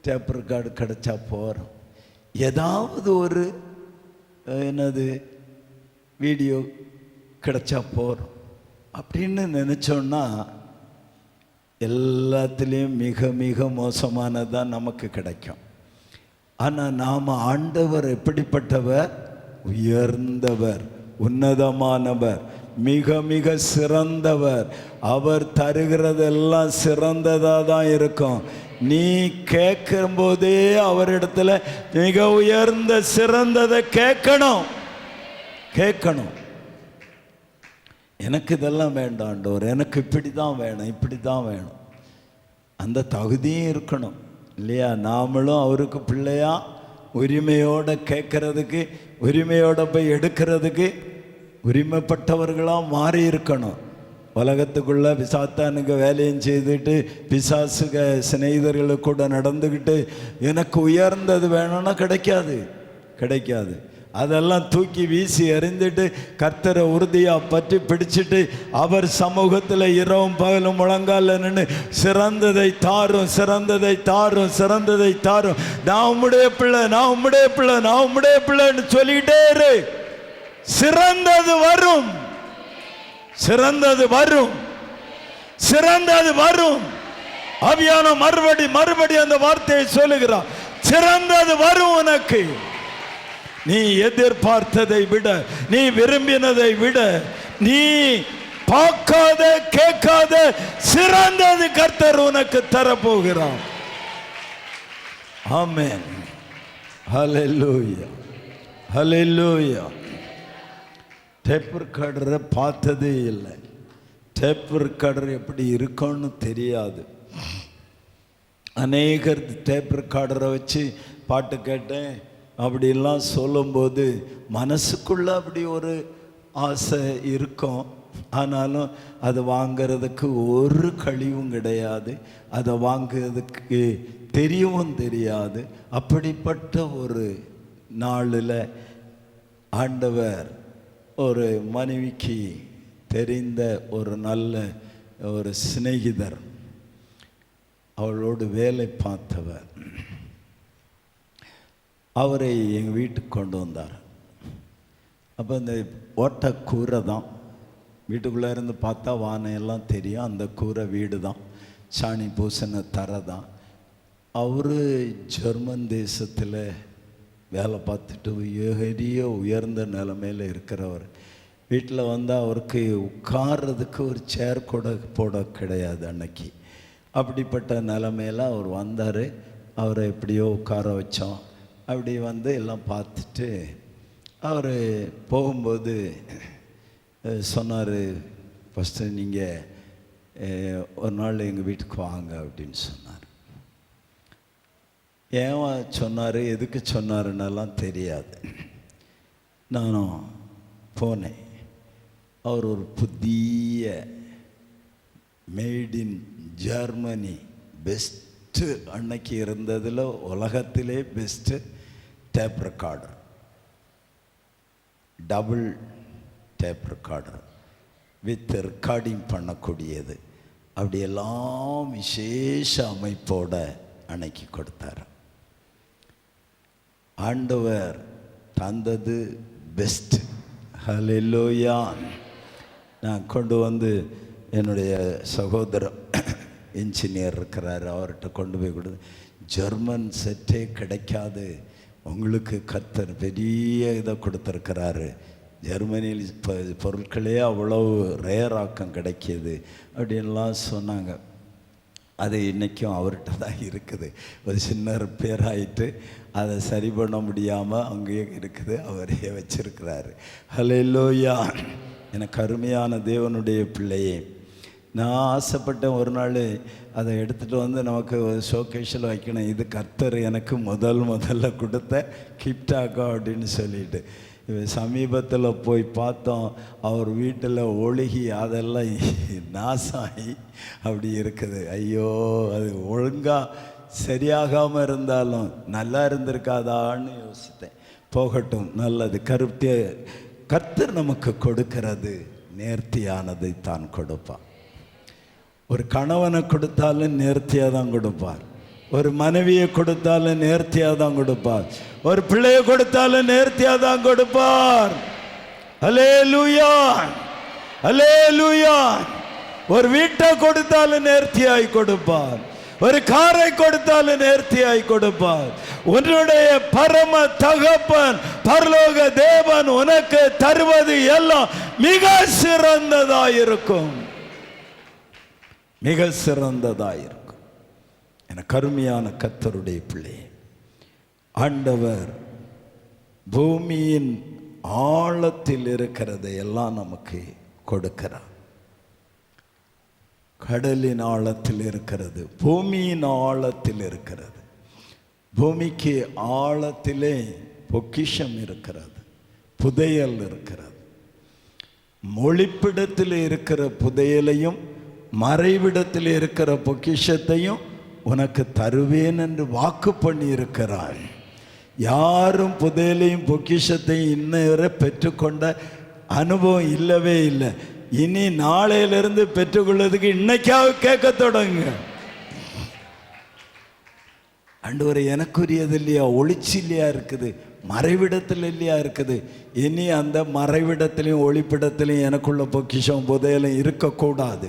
டேப் ரெக்கார்டு கிடைச்சா போகிறோம், ஏதாவது ஒரு என்னது வீடியோ கிடைச்சா போகிறோம் அப்படின்னு நினச்சோன்னா எல்லாத்துலேயும் மிக மிக மோசமானதான் நமக்கு கிடைக்கும். ஆனால் நாம் ஆண்டவர் எப்படிப்பட்டவர்? உயர்ந்தவர், உன்னதமானவர், மிக மிக சிறந்தவர். அவர் தருகிறதெல்லாம் சிறந்ததாக தான் இருக்கும். நீ கேட்கும் போதே அவரிடத்துல மிக உயர்ந்த சிறந்ததை கேட்கணும். எனக்கு இதெல்லாம் வேண்டாம் ஆண்டவர், எனக்கு இப்படி தான் வேணும், இப்படி தான் வேணும். அந்த தகுதியும் இருக்கணும் இல்லையா? நாமளும் அவருக்கு பிள்ளையா உரிமையோடு கேட்கறதுக்கு, உரிமையோடு போய் எடுக்கிறதுக்கு உரிமைப்பட்டவர்களாக மாறி இருக்கணும். உலகத்துக்குள்ளே பிசாத்தானுக்கு வேலையும் செய்துட்டு பிசாசுக சிநேகிதர்களுக்கு கூட நடந்துக்கிட்டு எனக்கு உயர்ந்தது வேணும்னா கிடைக்காது. அதெல்லாம் தூக்கி வீசி எறிந்துட்டு கர்த்தரை உறுதியாக பற்றி பிடிச்சிட்டு அவர் சமூகத்தில் இரவும் பகலும் முழங்கால நின்று சிறந்ததை தாரும், சிறந்ததை தாரும், சிறந்ததை தாரும், நான் உம்முடைய பிள்ளை, நான் உம்முடைய பிள்ளை, நான் உம்முடைய பிள்ளைன்னு சொல்லிக்கிட்டே இரு. சிறந்தது வரும், சிறந்தது வரும், சிறந்தது வரும். ஆவியான மறுபடி அந்த வார்த்தையை சொல்லுகிறார். சிறந்தது வரும் உனக்கு. நீ எதிர்பார்த்ததை விட, நீ விரும்பினதை விட, நீ பார்க்காத கேட்காத சிறந்தது கர்த்தர் உனக்கு தரப்போகிறார். ஆமென். ஹல்லேலூயா, ஹல்லேலூயா. டேப் ரெக்கார்டரை பார்த்ததே இல்லை. டேப் ரெக்கார்டர் எப்படி இருக்கும்னு தெரியாது. அநேகர் டேப் ரெக்கார்டரை வச்சு பாட்டு கேட்டேன் அப்படிலாம் சொல்லும்போது மனசுக்குள்ளே அப்படி ஒரு ஆசை இருக்கும். ஆனாலும் அதை வாங்கிறதுக்கு ஒரு கழிவும் கிடையாது, அதை வாங்கிறதுக்கு தெரியவும் தெரியாது. அப்படிப்பட்ட ஒரு நாளில் ஆண்டவர் ஒரு மனைவிக்கு தெரிந்த ஒரு நல்ல ஒரு சிநேகிதர், அவளோடு வேலை பார்த்தவர், அவரை எங்கள் வீட்டுக்கு கொண்டு வந்தார். அப்போ இந்த ஓட்ட கூரை தான், வீட்டுக்குள்ளே இருந்து பார்த்தா வானையெல்லாம் தெரியும், அந்த கூரை வீடு தான், சாணி பூசின தரை தான். அவர் ஜெர்மன் தேசத்தில் வேலை பார்த்துட்டு பெரிய உயர்ந்த நிலைமையில் இருக்கிறவர். வீட்டில் வந்தால் அவருக்கு உட்கார்றதுக்கு ஒரு சேர் கூட போட கிடையாது அன்னைக்கு. அப்படிப்பட்ட நிலைமையில் அவர் வந்தார். அவரை எப்படியோ உட்கார வச்சோம். அப்படி வந்து எல்லாம் பார்த்துட்டு அவர் போகும்போது சொன்னார், ஃபஸ்ட்டு நீங்கள் ஒரு நாள் எங்கள் வீட்டுக்கு வாங்க அப்படின்னு சொன்னார். ஏன் சொன்னார், எதுக்கு சொன்னாருன்னெல்லாம் தெரியாது. நானும் போனேன். அவர் ஒரு புதிய மேட் இன் ஜெர்மனி பெஸ்ட்டு, அன்னைக்கு இருந்ததில் உலகத்திலே best tape recorder, double tape recorder with recording பண்ணக்கூடியது, அப்படியெல்லாம் விசேஷ அமைப்போட அன்னைக்கு கொடுத்தார். ஆண்டவர் தந்தது பெஸ்ட். ஹல்லேலூயா. நான் கொண்டு வந்து என்னுடைய சகோதரர் இன்ஜினியர் இருக்கிறார், அவர்கிட்ட கொண்டு போய் கொடுத்து, ஜெர்மன் செட்டே கிடைக்காது, உங்களுக்கு கர்த்தர் பெரிய இதை கொடுத்துருக்கிறாரு, ஜெர்மனியில் பொருட்களே அவ்வளவு ரேராக்கம் கிடைக்கிது அப்படின்லாம் சொன்னாங்க. அது இன்றைக்கும் அவர்கிட்ட தான் இருக்குது. ஒரு சின்ன ரிப்பேர் ஆகிட்டு அதை சரி பண்ண முடியாமல் அங்கேயே இருக்குது, அவரே வச்சிருக்கிறாரு. ஹல்லேலூயா. எனக்கு அருமையான தேவனுடைய பிள்ளையே, நான் ஆசைப்பட்டேன் ஒரு நாள் அதை எடுத்துகிட்டு வந்து நமக்கு ஒரு ஷோகேஷில் வைக்கணும். இது கர்த்தர் எனக்கு முதல்ல கொடுத்த கிஃப்டாக்கா அப்படின்னு சொல்லிட்டு சமீபத்தில் போய் பார்த்தோம். அவர் வீட்டில் ஒழுகி அதெல்லாம் நாசாகி அப்படி இருக்குது. ஐயோ, அது ஒழுங்காக சரியாகாமல் இருந்தாலும் நல்லா இருந்திருக்காதான்னு யோசித்தேன். போகட்டும், நல்லது. கர்த்தர் நமக்கு கொடுக்கிறது நேர்த்தியானதை தான் கொடுப்பார். ஒரு கணவனை கொடுத்தாலும் நேர்த்தியாக தான் கொடுப்பார், ஒரு மனைவியை கொடுத்தாலும் நேர்த்தியாக தான் கொடுப்பார், ஒரு பிள்ளையை கொடுத்தாலும் நேர்த்தியாக தான் கொடுப்பார். அல்லேலூயா, அல்லேலூயா. ஒரு வீட்டை கொடுத்தாலும் நேர்த்தியாய் கொடுப்பார், ஒரு காரை கொடுத்தாலும் நேர்த்தியாய் கொடுப்பார். உன்னுடைய பரம தகப்பன் பரலோக தேவன் உனக்கு தருவது எல்லாம் மிக சிறந்ததாயிருக்கும், மிக சிறந்ததாயிருக்கும். என கருமையான கர்த்தருடைய பிள்ளை, ஆண்டவர் பூமியின் ஆழத்தில் இருக்கிறதை எல்லாம் நமக்கு கொடுக்கிறார். கடலின் ஆழத்தில் இருக்கிறது, பூமியின் ஆழத்தில் இருக்கிறது. பூமிக்கு ஆழத்திலே பொக்கிஷம் இருக்கிறது, புதையல் இருக்கிறது. ஒளிப்பிடத்தில் இருக்கிற புதையலையும் மறைவிடத்தில் இருக்கிற பொக்கிஷத்தையும் உனக்கு தருவேன் என்று வாக்கு பண்ணி இருக்கிறார். யாரும் புதையலையும் பொக்கிஷத்தையும் இன்னவரை பெற்றுக்கொண்ட அனுபவம் இல்லவே இல்லை. இனி நாளையிலிருந்து பெற்றுக்கொள்வதுக்கு இன்னைக்காக கேட்க தொடங்க. ஆண்டவரே, எனக்குரியது இல்லையா, ஒளிச்சு இல்லையா இருக்குது, மறைவிடத்தில் இல்லையா இருக்குது. இனி அந்த மறைவிடத்திலையும் ஒளிப்பிடத்திலையும் எனக்குள்ள பொக்கிஷம் புதையலும் இருக்கக்கூடாது.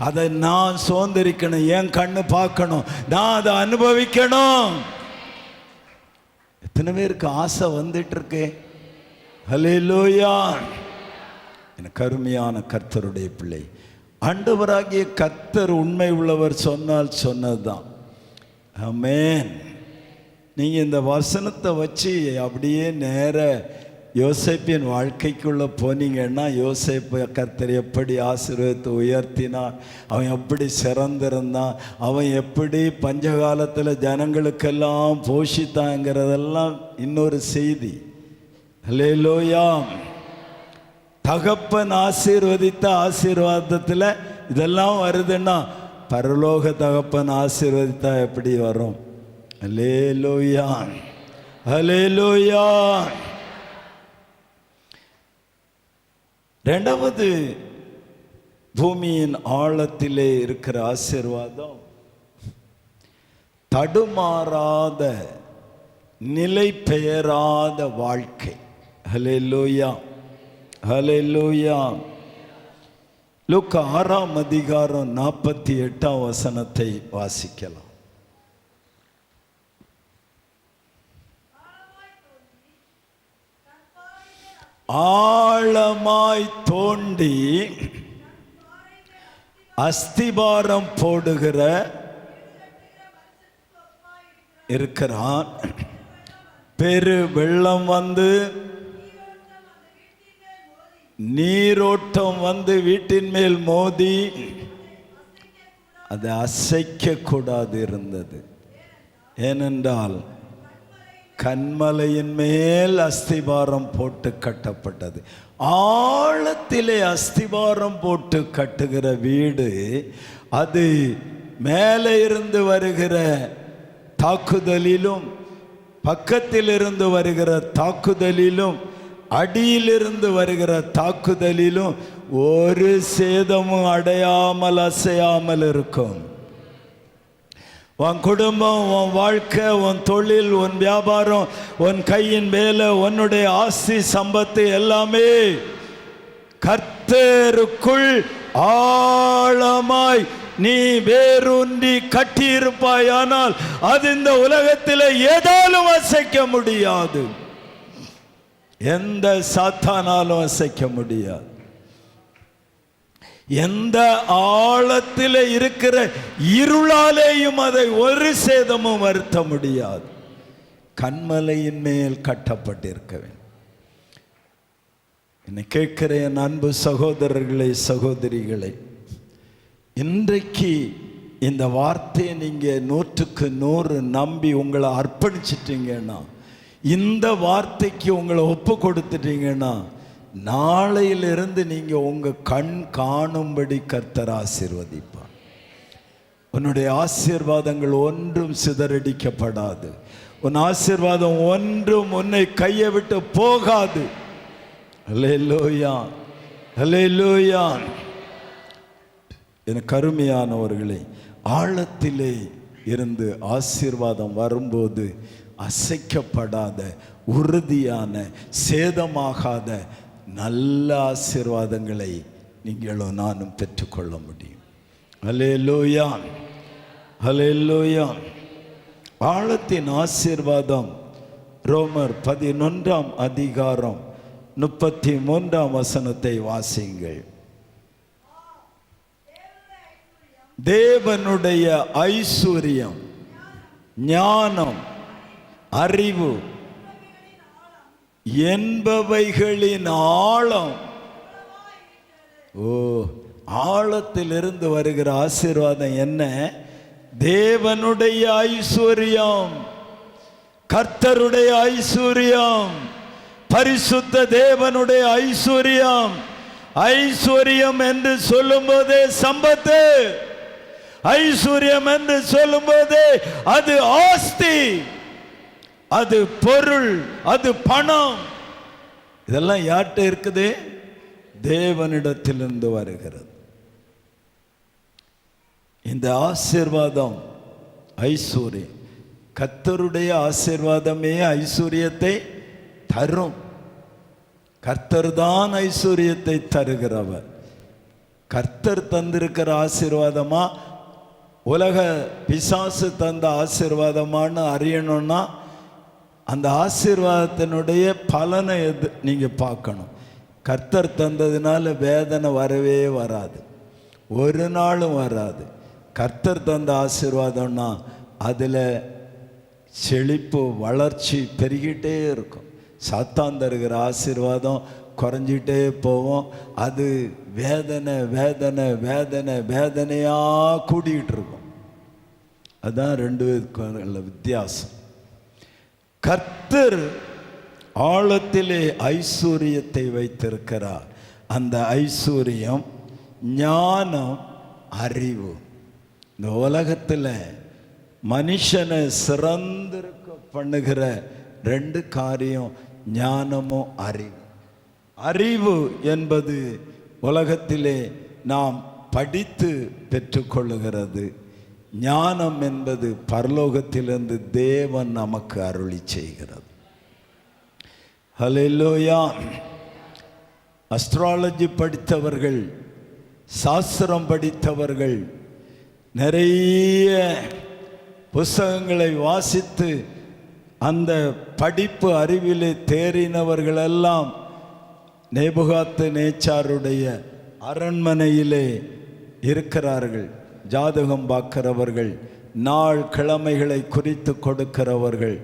அதை நான் சுதந்திரிக்கணும், என் கண்ணு பார்க்கணும், நான் அதை அனுபவிக்கணும். எத்தனை பேருக்கு ஆசை வந்துட்டு இருக்கு? ஹல்லேலூயா. எனக்கு அருமையான கர்த்தருடைய பிள்ளை, ஆண்டவராகிய கர்த்தர் உண்மை உள்ளவர் சொன்னால் சொன்னதுதான். ஆமென். நீங்கள் இந்த வசனத்தை வச்சு அப்படியே நேர யோசேப்பின் வாழ்க்கைக்குள்ளே போனீங்கன்னா, யோசேப்பு கர்த்தர் எப்படி ஆசீர்வதித்து உயர்த்தினான், அவன் எப்படி சிறந்திருந்தான், அவன் எப்படி பஞ்சகாலத்தில் ஜனங்களுக்கெல்லாம் போஷித்தாங்கிறதெல்லாம் இன்னொரு செய்தி. அல்லேலூயா. தகப்பன் ஆசீர்வதித்த ஆசீர்வாதத்தில் இதெல்லாம் வருதுன்னா, பரலோக தகப்பன் ஆசீர்வதித்தா எப்படி வரும்? அல்லேலூயா, அல்லேலூயா. இரண்டாவது, பூமியின் ஆழத்திலே இருக்கிற ஆசீர்வாதம் தடுமாறாத நிலை பெயராத வாழ்க்கை. ஹல்லேலூயா, ஹல்லேலூயா. லூக்கா 6ஆம் அதிகாரம் 48ஆம் வசனத்தை வாசிக்கலாம். ஆழமாய் தோண்டி அஸ்திபாரம் போடுகிற இருக்கிறான். பெரு வெள்ளம் வந்து நீரோட்டம் வந்து வீட்டின் மேல் மோதி அதை அசைக்க கூடாது இருந்தது. ஏனென்றால் கன்மலையின் மேல் அஸ்திபாரம் போட்டு கட்டப்பட்டது. ஆழத்திலே அஸ்திபாரம் போட்டு கட்டுகிற வீடு அது மேலே இருந்து வருகிற தாக்குதலிலும் பக்கத்தில் இருந்து வருகிற தாக்குதலிலும் அடியிலிருந்து வருகிற தாக்குதலிலும் ஒரு சேதமும் அடையாமல் அசையாமல் இருக்கும். உன் குடும்பம், உன் வாழ்க்கை, உன் தொழில், உன் வியாபாரம், உன் கையின் வேலை, உன்னுடைய ஆஸ்தி சம்பத்து எல்லாமே கர்த்தருக்குள் ஆழமாய் நீ வேரூன்றி கட்டியிருப்பாயானால் அது இந்த உலகத்தில் ஏதாலும் அசைக்க முடியாது. எந்த சாத்தானாலும் அசைக்க முடியாது. எந்த ஆழத்தில் இருக்கிற இருளாலேயும் அதை ஒரு சேதமும் வருத்த முடியாது. கன்மலையின் மேல் கட்டப்பட்டிருக்க வேண்டும். என்னை கேட்கிற என் அன்பு சகோதரர்களே, சகோதரிகளே, இன்றைக்கு இந்த வார்த்தையை நீங்க 100க்கு 100 நம்பி உங்களை அர்ப்பணிச்சிட்டீங்கன்னா, இந்த வார்த்தைக்கு உங்களை ஒப்பு கொடுத்துட்டீங்கன்னா, நாளையிலிருந்து நீங்க உங்க கண் காணும்படி கர்த்தர் ஆசீர்வதிப்பார். உன்னுடைய ஆசீர்வாதங்கள் ஒன்றும் சிதறடிக்கப்படாது. உன் ஆசீர்வாதம் ஒன்றும் உன்னை கையை விட்டு போகாது. அல்லேலூயா, அல்லேலூயா. என் கருமையானவர்களே, ஆழத்திலே இருந்து ஆசீர்வாதம் வரும்போது அசைக்கப்படாத, உறுதியான, சேதமாகாத நல்ல ஆசீர்வாதங்களை நீங்களும் நானும் பெற்றுக்கொள்ள முடியும். அல்லேலூயா, அல்லேலூயா. ஆழத்தின் ஆசீர்வாதம் ரோமர் 11ஆம் அதிகாரம் 33ஆம் வசனத்தை வாசியுங்கள். தேவனுடைய ஐஸ்வர்யம், ஞானம், அறிவு என்பவைகளின் ஆழம். ஆழத்திலிருந்து வருகிற ஆசீர்வாதம் என்ன? தேவனுடைய ஐஸ்வர்யம், கர்த்தருடைய ஐஸ்வர்யம், பரிசுத்த தேவனுடைய ஐஸ்வர்யம். ஐஸ்வர்யம் என்று சொல்லும் போதே சம்பத்து, ஐஸ்வர்யம் என்று சொல்லும் போதே அது ஆஸ்தி, அது பொருள், அது பணம். இதெல்லாம் யார்கிட்ட இருக்குது? தேவனிடத்திலிருந்து வருகிறது. இந்த ஆசீர்வாதம் ஐஸ்வர்யம், கர்த்தருடைய ஆசீர்வாதமே ஐஸ்வர்யத்தை தரும். கர்த்தர் தான் ஐஸ்வர்யத்தை தருகிறவர். கர்த்தர் தந்திருக்கிற ஆசீர்வாதமா, உலக பிசாசு தந்த ஆசீர்வாதமானு அறியணும்னா அந்த ஆசீர்வாதத்தினுடைய பலனை நீங்க பார்க்கணும். கர்த்தர் தந்ததுனால வேதனை வரவே வராது, ஒரு நாளும் வராது. கர்த்தர் தந்த ஆசீர்வாதம்னா அதில் செழிப்பு, வளர்ச்சி பெருகிட்டே இருக்கும். சாத்தான் தருகிற ஆசீர்வாதம் குறைஞ்சிட்டே போவோம். அது வேதனை வேதனை வேதனை வேதனையாக கூடிகிட்டு இருக்கும். அதுதான் ரெண்டு வித்தியாசம். கர்த்தர் ஆழத்திலே ஐஸ்வர்யத்தை வைத்திருக்கிறார். அந்த ஐஸ்வர்யம் ஞானம், அறிவு. இந்த உலகத்தில் மனுஷனை சிறந்திருக்க பண்ணுகிற ரெண்டு காரியம் ஞானமும் அறிவு. அறிவு என்பது உலகத்திலே நாம் படித்து பெற்றுக்கொள்ளுகிறது. ஞானம் என்பது பரலோகத்திலிருந்து தேவன் நமக்கு அருளி செய்கிறது. ஹல்லேலூயா. அஸ்ட்ராலஜி படித்தவர்கள், சாஸ்திரம் படித்தவர்கள், நிறைய புஸ்தகங்களை வாசித்து அந்த படிப்பு அறிவிலே தேறினவர்களெல்லாம் நேபுகாத்து நேச்சாருடைய அரண்மனையிலே இருக்கிறார்கள். ஜாதகம் பார்க்கிறவர்கள், நாள் கிழமைகளை குறித்து கொடுக்கிறவர்கள்,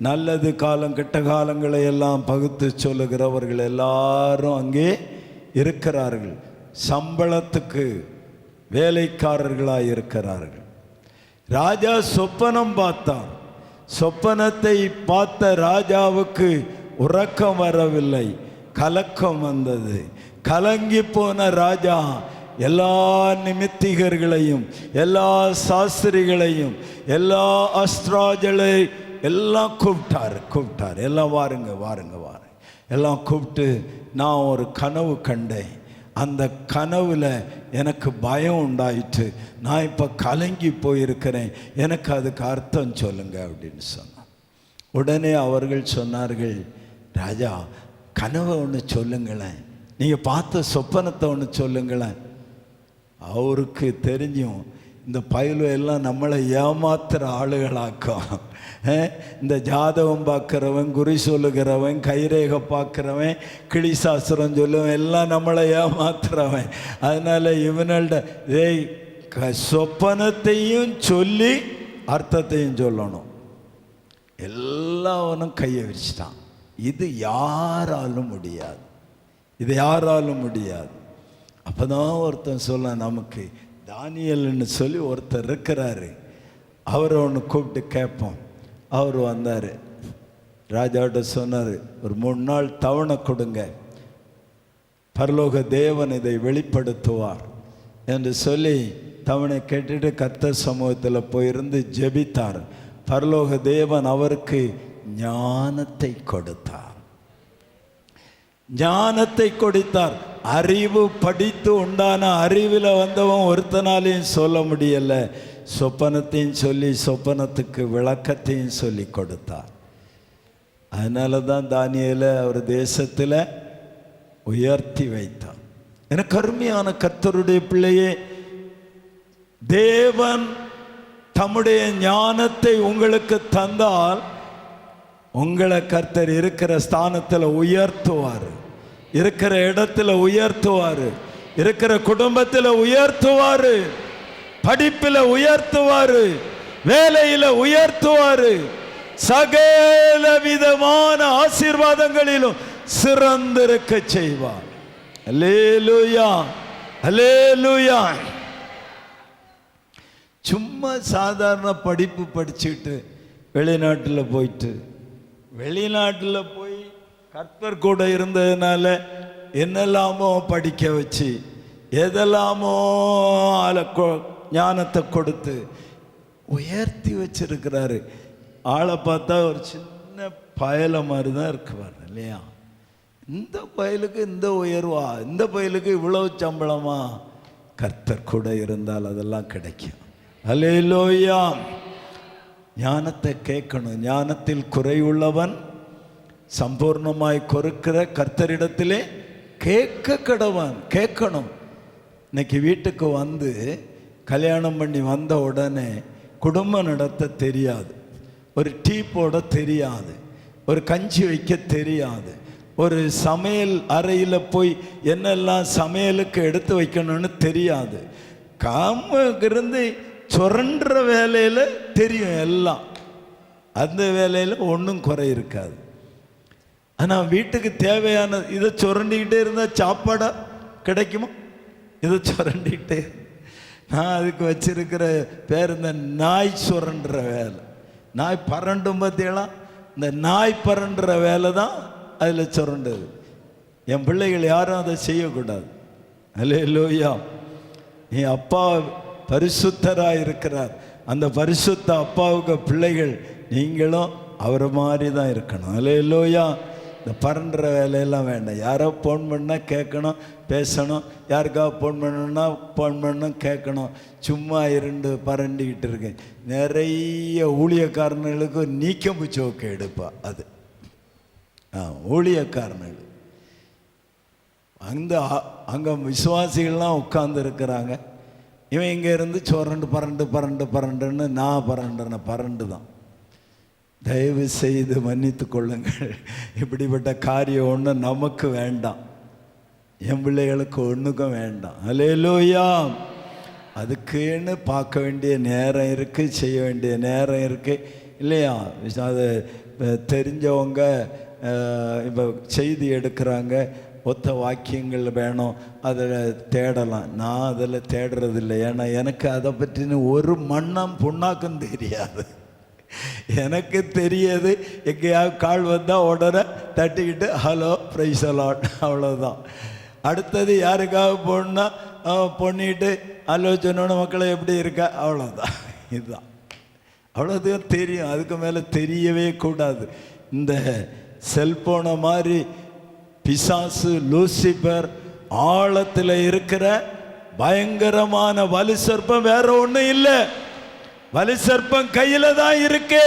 நல்லது காலம் கெட்ட காலங்களை எல்லாம் பகுத்து சொல்லுகிறவர்கள் எல்லாரும் அங்கே இருக்கிறார்கள். சம்பளத்துக்கு வேலைக்காரர்களாக இருக்கிறார்கள். ராஜா சொப்பனம் பார்த்தார். சொப்பனத்தை பார்த்த ராஜாவுக்கு உறக்கம் வரவில்லை, கலக்கம் வந்தது. கலங்கி போன ராஜா எல்லா நிமித்திகர்களையும், எல்லா சாஸ்திரிகளையும், எல்லா அஸ்ட்ராஜலை எல்லாம் கூப்பிட்டார். எல்லாம் வாருங்க எல்லாம் கூப்பிட்டு, நான் ஒரு கனவு கண்டேன், அந்த கனவுல எனக்கு பயம் உண்டாயிற்று, நான் இப்போ கலங்கி போயிருக்கிறேன், எனக்கு அதுக்கு அர்த்தம் சொல்லுங்க அப்படின்னு சொன்னான். உடனே அவர்கள் சொன்னார்கள், ராஜா கனவை ஒன்று சொல்லுங்களேன், நீங்கள் பார்த்த சொப்பனத்தை ஒன்று சொல்லுங்களேன். அவருக்கு தெரிஞ்சும் இந்த பயிலும் எல்லாம் நம்மளை ஏமாத்துகிற ஆளுகளாக்கும். இந்த ஜாதகம் பார்க்குறவன், குறி சொல்லுகிறவன், கைரேகை பார்க்குறவன், கிளி சாஸ்திரம் சொல்லுவன் எல்லாம் நம்மளை ஏமாத்துறவன். அதனால் இவனோட சொப்பனத்தையும் சொல்லி அர்த்தத்தையும் சொல்லணும். எல்லாவனும் கையை விரிச்சிட்டான். இது யாராலும் முடியாது. அப்போ தான் ஒருத்தன் சொல்ல, நமக்கு தானியல்னு சொல்லி ஒருத்தர் இருக்கிறாரு, அவரை ஒன்று கூப்பிட்டு கேட்போம். அவர் வந்தார், ராஜாவிட்ட சொன்னார், ஒரு 3 நாள் தவணை கொடுங்க, பரலோக தேவன் இதை வெளிப்படுத்துவார் என்று சொல்லி தவணை கேட்டுட்டு கர்த்தர் சமூகத்தில் போயிருந்து ஜெபித்தார். பரலோக தேவன் அவருக்கு ஞானத்தை கொடுத்தார். அறிவு படித்து உண்டான அறிவில் வந்தவன் ஒருத்தனாலையும் சொல்ல முடியலை. சொப்பனத்தையும் சொல்லி சொப்பனத்துக்கு விளக்கத்தையும் சொல்லி கொடுத்தார். அதனால தான் தானியேலை அவர் தேசத்தில் உயர்த்தி வைத்தார். எனக்கு அருமையான கர்த்தருடைய பிள்ளையே, தேவன் தம்முடைய ஞானத்தை உங்களுக்கு தந்தால் உங்களை கர்த்தர் இருக்கிற ஸ்தானத்தில் உயர்த்துவார், இருக்கிற இடத்துல உயர்த்துவார், இருக்கிற குடும்பத்தில் உயர்த்துவார், படிப்பில் உயர்த்துவார், வேலையில் உயர்த்துவார், சகல விதமான ஆசீர்வாதங்களிலும் சிறந்திருக்க செய்வார். அல்லேலூயா, அல்லேலூயா. சும்மா சாதாரண படிப்பு படிச்சுட்டு வெளிநாட்டில் போய் கர்த்தர் கூட இருந்ததுனால என்னெல்லாமோ படிக்க வச்சு, எதெல்லாமோ ஞானத்தை கொடுத்து உயர்த்தி வச்சிருக்கிறாரு. ஆளை பார்த்தா ஒரு சின்ன பயலை மாதிரி தான் இருக்குவார் இல்லையா? இந்த பயலுக்கு இந்த உயர்வா, இந்த பயலுக்கு இவ்வளவு சம்பளமா? கர்த்தர் கூட இருந்தால் அதெல்லாம் கிடைக்கும். அல்லேலூயா. ஞானத்தை கேட்கணும். ஞானத்தில் குறையுள்ளவன் சம்பூர்ணமாய் கொடுக்கிற கர்த்தரிடத்திலே கேட்கணும். இன்னைக்கு வீட்டுக்கு வந்து கல்யாணம் பண்ணி வந்த உடனே குடும்பம் நடத்த தெரியாது, ஒரு டீ போட தெரியாது, ஒரு கஞ்சி வைக்க தெரியாது, ஒரு சமையல் அறையில் போய் என்னெல்லாம் சமையலுக்கு எடுத்து வைக்கணும்னு தெரியாது. இருந்து சுரண்டுற வேலையில் தெரியும் எல்லாம். அந்த வேலையில் ஒன்றும் குறை இருக்காது. ஆனால் வீட்டுக்கு தேவையான இதை சுரண்டிக்கிட்டே இருந்தால் சாப்பாடா கிடைக்குமா? இதை சுரண்டிக்கிட்டே, நான் அதுக்கு வச்சிருக்கிற பேர் இந்த நாய் சுரண்டுற வேலை. நாய் பரண்டும் பார்த்தீங்களா? இந்த நாய் பரண்டுற வேலை தான் அதில் சுரண்டுது. என் பிள்ளைகள் யாரும் அதை செய்யக்கூடாது. அல்லேலூயா. என் அப்பா பரிசுத்தராக இருக்கிறார். அந்த பரிசுத்த அப்பாவுக்கு பிள்ளைகள் நீங்களும் அவரை மாதிரி தான் இருக்கணும். அல்லேலூயா. இந்த பரண்டுற வேலையெல்லாம் வேண்டாம். யாரோ ஃபோன் பண்ணால் கேட்கணும், பேசணும். யாருக்காக ஃபோன் பண்ணணும்னா ஃபோன் பண்ணணும், கேட்கணும். சும்மா பரண்டிக்கிட்டு இருக்கேன். நிறைய ஊழியக்காரர்களுக்கு நீக்கம்பு சோக்கு எடுப்பா. அது ஊழியக்காரர்கள் அங்கே விசுவாசிகள்லாம் உட்கார்ந்து இருக்கிறாங்க. இவன் இங்கே இருந்து பரண்டுன்னு நான் பரண்டு தான். தயவு செய்து மன்னித்து கொள்ளுங்கள். இப்படிப்பட்ட காரியம் ஒன்று நமக்கு வேண்டாம், என் பிள்ளைகளுக்கு ஒன்றுக்கும் வேண்டாம். அல்லேலூயா. அதுக்குன்னு பார்க்க வேண்டிய நேரம் இருக்குது, செய்ய வேண்டிய நேரம் இருக்குது இல்லையா? அது தெரிஞ்சவங்க இப்போ செய்தி எடுக்கிறாங்க, ஒத்த வாக்கியங்கள் வேணும், அதில் தேடலாம். நான் அதில் தேடுறதில்லை. ஏன்னா எனக்கு அதை பற்றின ஒரு மண்ணம் புண்ணாக்கும் தெரியாது. எனக்கு தெரியாது, எங்கேயாவது கால் வந்தால் உடனே தட்டிக்கிட்டு ஹலோ ப்ரைஸ் அலாட், அவ்வளோதான். அடுத்தது யாருக்காக போடணுன்னா பொண்ணிட்டு ஆலோசனை மக்களை எப்படி இருக்கா, அவ்வளோதான். இதுதான், அவ்வளோதான் தெரியும். அதுக்கு மேலே தெரியவே கூடாது. இந்த செல்போனை மாதிரி பிசாசு லூசிபர் ஆழத்தில் இருக்கிற பயங்கரமான வலு சர்ப்பம் வேற ஒன்றும் இல்லை. வலு சர்ப்பம் கையில தான் இருக்கு.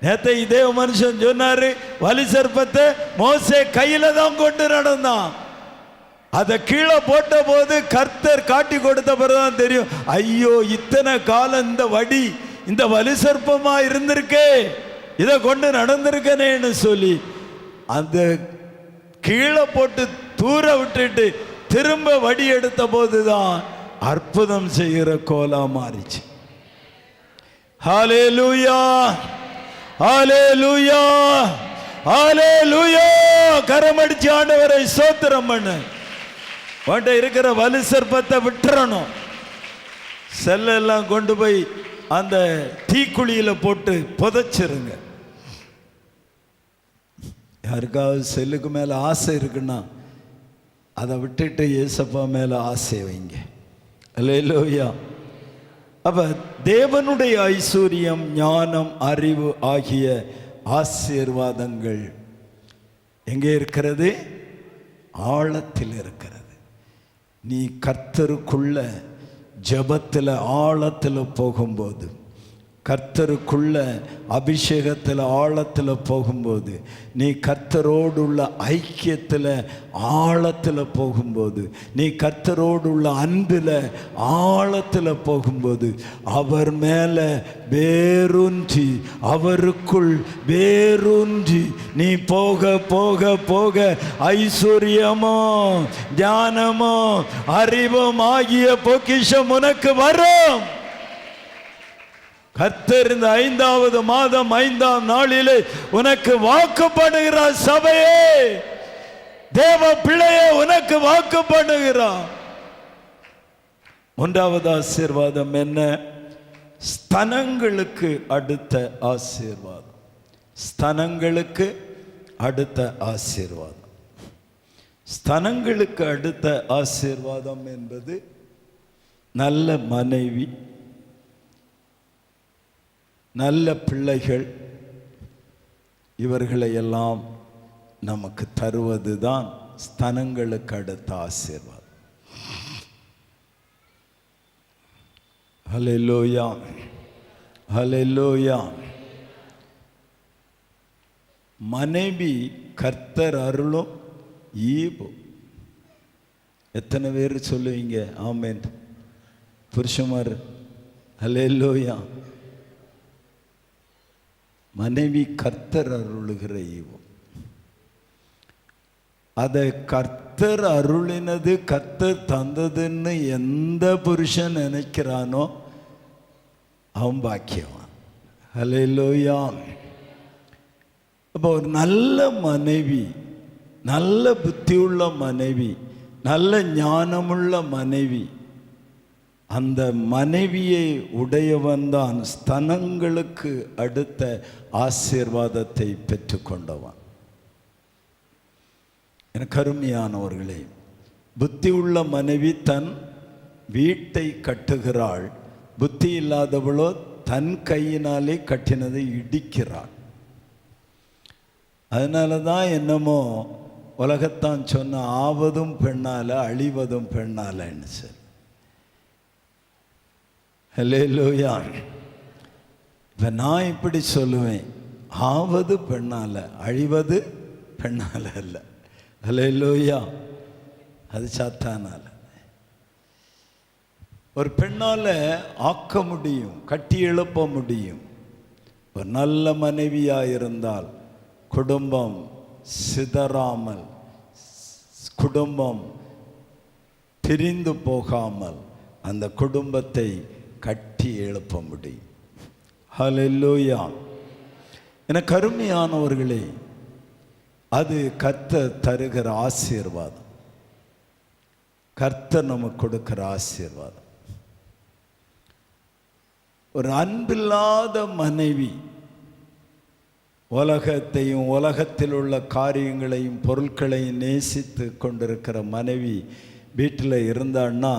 நேற்று இதே மனுஷன் சொன்னாரு, வலு சர்ப்பத்தை மோசே கையில தான் கொண்டு நடந்தான். அதை கீழே போட்ட போது கர்த்தர் காட்டி கொடுத்த பிறகுதான் தெரியும், ஐயோ இத்தனை காலம் இந்த வடி இந்த வலு சர்ப்பமா இருந்திருக்கே, இதை கொண்டு நடந்திருக்கனேன்னு சொல்லி அந்த கீழே போட்டு தூர விட்டுட்டு திரும்ப வடி எடுத்த போதுதான் அற்புதம் செய்கிற கோலா மாறிச்சு. ஹல்லேலூயா, ஹல்லேலூயா, ஹல்லேலூயா. கரமடிச்சு ஆண்டவரை ஸ்தோத்திரம் பண்ணு. உன்கிட்ட இருக்கிற வலு சர்ப்பத்தை விட்டுறணும். செல்லெல்லாம் கொண்டு போய் அந்த தீக்குழியில போட்டு புதைச்சிருங்க. யாருக்காவது செல்லுக்கு மேலே ஆசை இருக்குன்னா அதை விட்டுட்டு ஏசப்பா மேலே ஆசை வைங்க. அல்லேலூயா. அப்போ தேவனுடைய ஐஸ்வர்யம், ஞானம், அறிவு ஆகிய ஆசீர்வாதங்கள் எங்கே இருக்கிறது? ஆழத்தில் இருக்கிறது. நீ கர்த்தருக்குள்ள ஜெபத்தில் ஆழத்தில் போகும்போது, கர்த்தருக்குள்ள அபிஷேகத்தில் ஆழத்தில் போகும்போது, நீ கர்த்தரோடு உள்ள ஐக்கியத்தில் ஆழத்தில் போகும்போது, நீ கர்த்தரோடு உள்ள அன்பில் ஆழத்தில் போகும்போது, அவர் மேலே வேரூன்றி அவருக்குள் வேரூன்றி நீ போக போக போக ஐஸ்வர்யமோ ஞானமோ அறிவும் ஆகிய பொக்கிஷம் உனக்கு வரும். கர்த்தர் இந்த 5வது மாதம் 5ஆம் நாளிலே உனக்கு வாக்குப்படுகிறார். சபையே, தேவ பிள்ளையே, உனக்கு வாக்குப்படுகிறார். 1வது ஆசீர்வாதம் என்ன? ஸ்தனங்களுக்கு அடுத்த ஆசீர்வாதம். ஸ்தனங்களுக்கு அடுத்த ஆசீர்வாதம். ஸ்தனங்களுக்கு அடுத்த ஆசீர்வாதம் என்பது நல்ல மனைவி, நல்ல பிள்ளைகள், இவர்களை எல்லாம் நமக்கு தருவதுதான் ஸ்தனங்களுக்கு அடுத்த ஆசீர்வாதம். ஹல்லேலூயா, ஹல்லேலூயா. மனைவி கர்த்தர் அருளும் ஈவு. எத்தனை பேர் சொல்லுவீங்க ஆமென்? புருஷமார் ஹல்லேலூயா. மனைவி கர்த்தர் அருளுகிற ஈவும். அதை கர்த்தர் அருளினது, கர்த்தர் தந்ததுன்னு எந்த புருஷன் நினைக்கிறானோ அவன் பாக்கியவான். ஹல்லேலூயா. அப்போ ஒரு நல்ல மனைவி, நல்ல புத்தியுள்ள மனைவி, நல்ல ஞானமுள்ள மனைவி, அந்த மனைவியை உடையவன் தான் ஸ்தனங்களுக்கு அடுத்த ஆசீர்வாதத்தை பெற்றுக்கொண்டவன். எனக்கு அருமையானவர்களே, புத்தி உள்ள மனைவி தன் வீட்டை கட்டுகிறாள், புத்தி இல்லாதவளோ தன் கையினாலே கட்டினதை இடிக்கிறாள். அதனால தான் என்னமோ உலகத்தான் சொன்ன ஆவதும் பெண்ணால் அழிவதும் பெண்ணாலன்னு சார். ஹல்லேலூயா. இப்போ நான் இப்படி சொல்லுவேன், ஆவது பெண்ணால் அழிவது பெண்ணால் அல்ல. ஹல்லேலூயா. அது சாத்தானால. ஒரு பெண்ணால் ஆக்க முடியும், கட்டி எழுப்ப முடியும். ஒரு நல்ல மனைவியாக இருந்தால் குடும்பம் சிதறாமல், குடும்பம் பிரிந்து போகாமல் அந்த குடும்பத்தை கட்டி எழுப்ப முடியும். ஹல்லேலூயா. எனக்கு அருமையானவர்களே, அது கர்த்தர் தருகிற ஆசீர்வாதம், கர்த்தர் நமக்கு கொடுக்கிற ஆசீர்வாதம். ஒரு அன்பில்லாத மனைவி உலகத்தையும் உலகத்தில் உள்ள காரியங்களையும் பொருட்களையும் நேசித்து கொண்டிருக்கிற மனைவி வீட்டில் இருந்தான்னா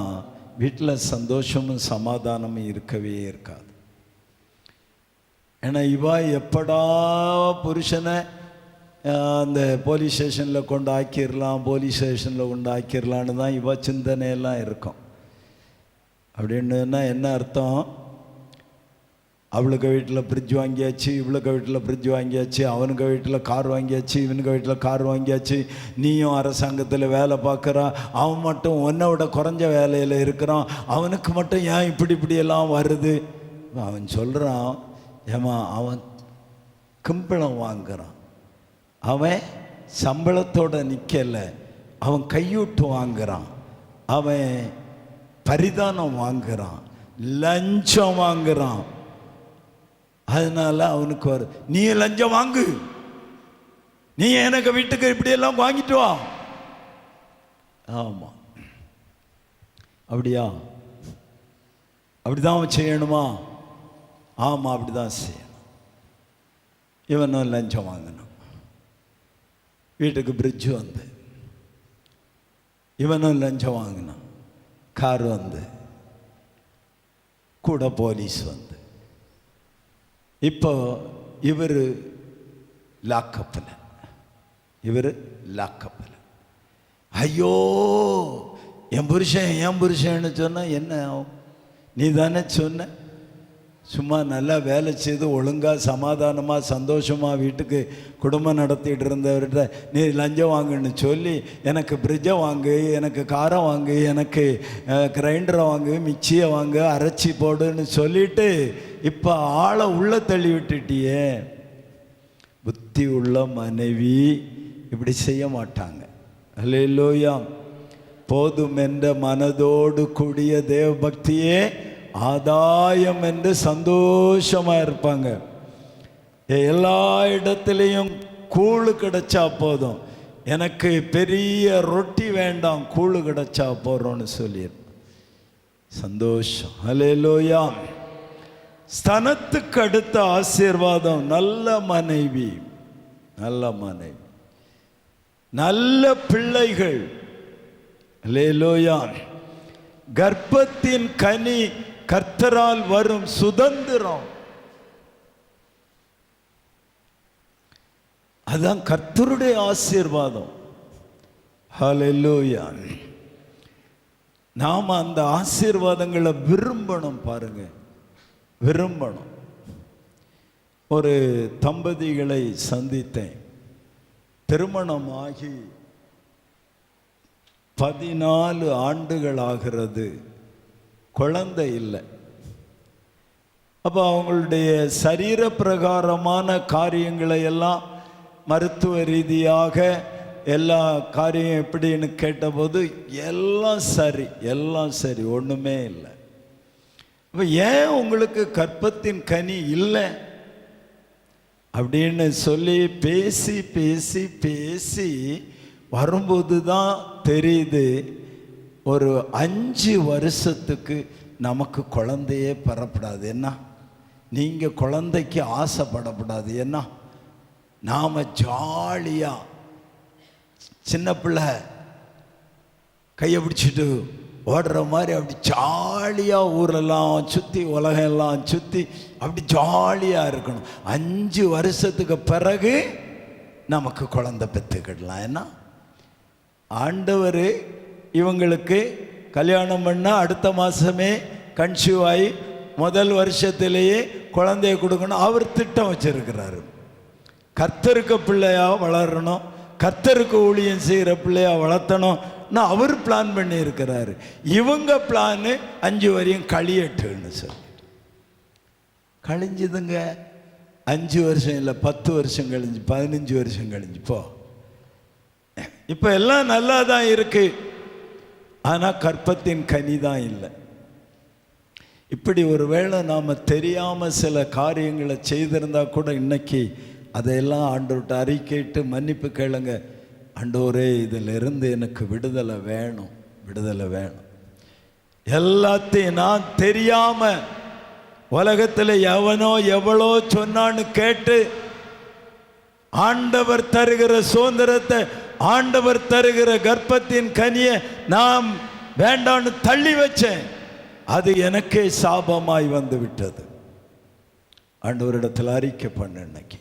வீட்டில் சந்தோஷமும் சமாதானமும் இருக்கவே இருக்காது. ஏன்னா இவா எப்படா புருஷனை அந்த போலீஸ் ஸ்டேஷனில் கொண்டு ஆக்கிடலாம், போலீஸ் ஸ்டேஷனில் கொண்டு ஆக்கிடலான்னு தான் இவா சிந்தனையெல்லாம் இருக்கும். அப்படின்னா என்ன அர்த்தம்? அவளுக்கு வீட்டில் ஃப்ரிட்ஜ் வாங்கியாச்சு, இவளுக்கு வீட்டில் ஃப்ரிட்ஜ் வாங்கியாச்சு, அவனுக்கு வீட்டில் கார் வாங்கியாச்சு, இவனுக்கு வீட்டில் கார் வாங்கியாச்சு, நீயும் அரசாங்கத்தில் வேலை பார்க்குறா, அவன் மட்டும் உன்னை விட குறைஞ்ச வேலையில் இருக்கிறான், அவனுக்கு மட்டும் ஏன் இப்படியெல்லாம் வருது? அவன் சொல்கிறான், ஏமா அவன் கிம்பளம் வாங்குறான், அவன் சம்பளத்தோடு நிற்கலை, அவன் கையூட்டு வாங்குறான், அவன் பரிதானம் வாங்குறான், லஞ்சம் வாங்குறான். அதனால அவனுக்கு வரும், நீ லஞ்சம் வாங்கு, நீ எனக்கு வீட்டுக்கு இப்படியெல்லாம் வாங்கிட்டு வா. ஆமாம், அப்படியா? அப்படிதான் செய்யணுமா? ஆமாம், அப்படிதான் செய்யணும். இவனும் லஞ்சம் வாங்கணும், வீட்டுக்கு பிரிட்ஜு வந்து இவனும் லஞ்சம் வாங்கினான், கார் வந்து கூட போலீஸ் வந்து, இப்போ இவர் லாக்கப்பில். ஐயோ என் புருஷன்னு சொன்னால் என்ன ஆகும்? நீ தானே சொன்ன, சும்மா நல்லா வேலை செய்து ஒழுங்காக சமாதானமாக சந்தோஷமாக வீட்டுக்கு குடும்பம் நடத்திட்டு இருந்தவர்கிட்ட நீ லஞ்சம் வாங்குன்னு சொல்லி எனக்கு ஃப்ரிட்ஜை வாங்கு, எனக்கு காரை வாங்கு, எனக்கு கிரைண்டரை வாங்கு, மிக்சியை வாங்கு, அரைச்சி போடுன்னு சொல்லிட்டு இப்போ ஆளை உள்ள தள்ளி விட்டுட்டியே. புத்தி உள்ள மனைவி இப்படி செய்ய மாட்டாங்க. அல்லேலூயா. போதும் என்ற மனதோடு கூடிய தேவ பக்தியே ஆதாயம் என்று சந்தோஷமாக இருப்பாங்க. எல்லா இடத்துலையும் கூழு கிடைச்சா போதும், எனக்கு பெரிய ரொட்டி வேண்டாம், கூழு கிடைச்சா போறோன்னு சொல்லியிருப்பேன். சந்தோஷம். அல்லேலூயா. ஸ்தனத்துக்கு அடுத்த ஆசீர்வாதம் நல்ல மனைவி, நல்ல பிள்ளைகள். அல்லேலூயா. கர்ப்பத்தின் கனி கர்த்தரால் வரும் சுதந்திரம். அதான் கர்த்தருடைய ஆசீர்வாதம். ஹல்லேலூயா. நாம் அந்த ஆசீர்வாதங்களை விரும்பணும். பாருங்க, விரும்பணும். ஒரு தம்பதிகளை சந்தித்தேன். திருமணமாகி 14 ஆண்டுகள் ஆகிறது, குழந்தை இல்லை. அப்போ அவங்களுடைய சரீர பிரகாரமான காரியங்களை எல்லாம் மருத்துவ ரீதியாக எல்லா காரியம் எப்படின்னு கேட்டபோது எல்லாம் சரி, ஒன்றுமே இல்லை. அப்போ ஏன் உங்களுக்கு கர்ப்பத்தின் கனி இல்லை அப்படின்னு சொல்லி பேசி வரும்போது தான் தெரியுது, ஒரு 5 வருஷத்துக்கு நமக்கு குழந்தையே பெறப்படாது. என்ன, நீங்கள் குழந்தைக்கு ஆசைப்படப்படாது. என்ன, நாம் ஜாலியாக சின்ன பிள்ளை கையை பிடிச்சிட்டு ஓடுற மாதிரி அப்படி ஜாலியாக ஊரெல்லாம் சுற்றி உலகம் எல்லாம் சுற்றி அப்படி ஜாலியாக இருக்கணும். 5 வருஷத்துக்கு பிறகு நமக்கு குழந்தை பெற்றுக்கிடலாம். ஏன்னா ஆண்டவர் இவங்களுக்கு கல்யாணம் பண்ணால் அடுத்த மாதமே கன்சீவ் ஆகி முதல் வருஷத்திலேயே குழந்தைய கொடுக்கணும் அவர் திட்டம் வச்சிருக்கிறாரு. கர்த்தருக்கு பிள்ளையாக வளரணும், கர்த்தருக்கு ஊழியம் செய்கிற பிள்ளையாக வளர்த்தணும்னா அவர் பிளான் பண்ணி இருக்கிறாரு. இவங்க பிளானு 5 வரையும் கழியட்டுன்னு சொல்லி கழிஞ்சுதுங்க. 5 வருஷம் இல்லை, 10 வருஷம் கழிஞ்சு, 15 வருஷம் கழிஞ்சு இப்போ எல்லாம் நல்லா தான் இருக்கு. ஆனால் கற்பத்தின் கனி தான் இல்லை. இப்படி ஒரு வேளை நாம் தெரியாமல் சில காரியங்களை செய்திருந்தா கூட இன்னைக்கு அதையெல்லாம் ஆண்டவர்கிட்ட அறிக்கையிட்டு மன்னிப்பு கேளுங்க. ஆண்டவரே, இதிலிருந்து எனக்கு விடுதலை வேணும், விடுதலை வேணும். எல்லாத்தையும் நான் தெரியாம உலகத்தில் எவனோ எவ்வளோ சொன்னான்னு கேட்டு ஆண்டவர் தருகிற சுதந்திரத்தை, ஆண்டவர் தருகிற கர்ப்பத்தின் கனியை நாம் வேண்டான்னு தள்ளி வச்சேன். அது எனக்கே சாபமாய் வந்து விட்டது. ஆண்டவரிடத்தில் அறிக்கை பண்ண இன்னைக்கு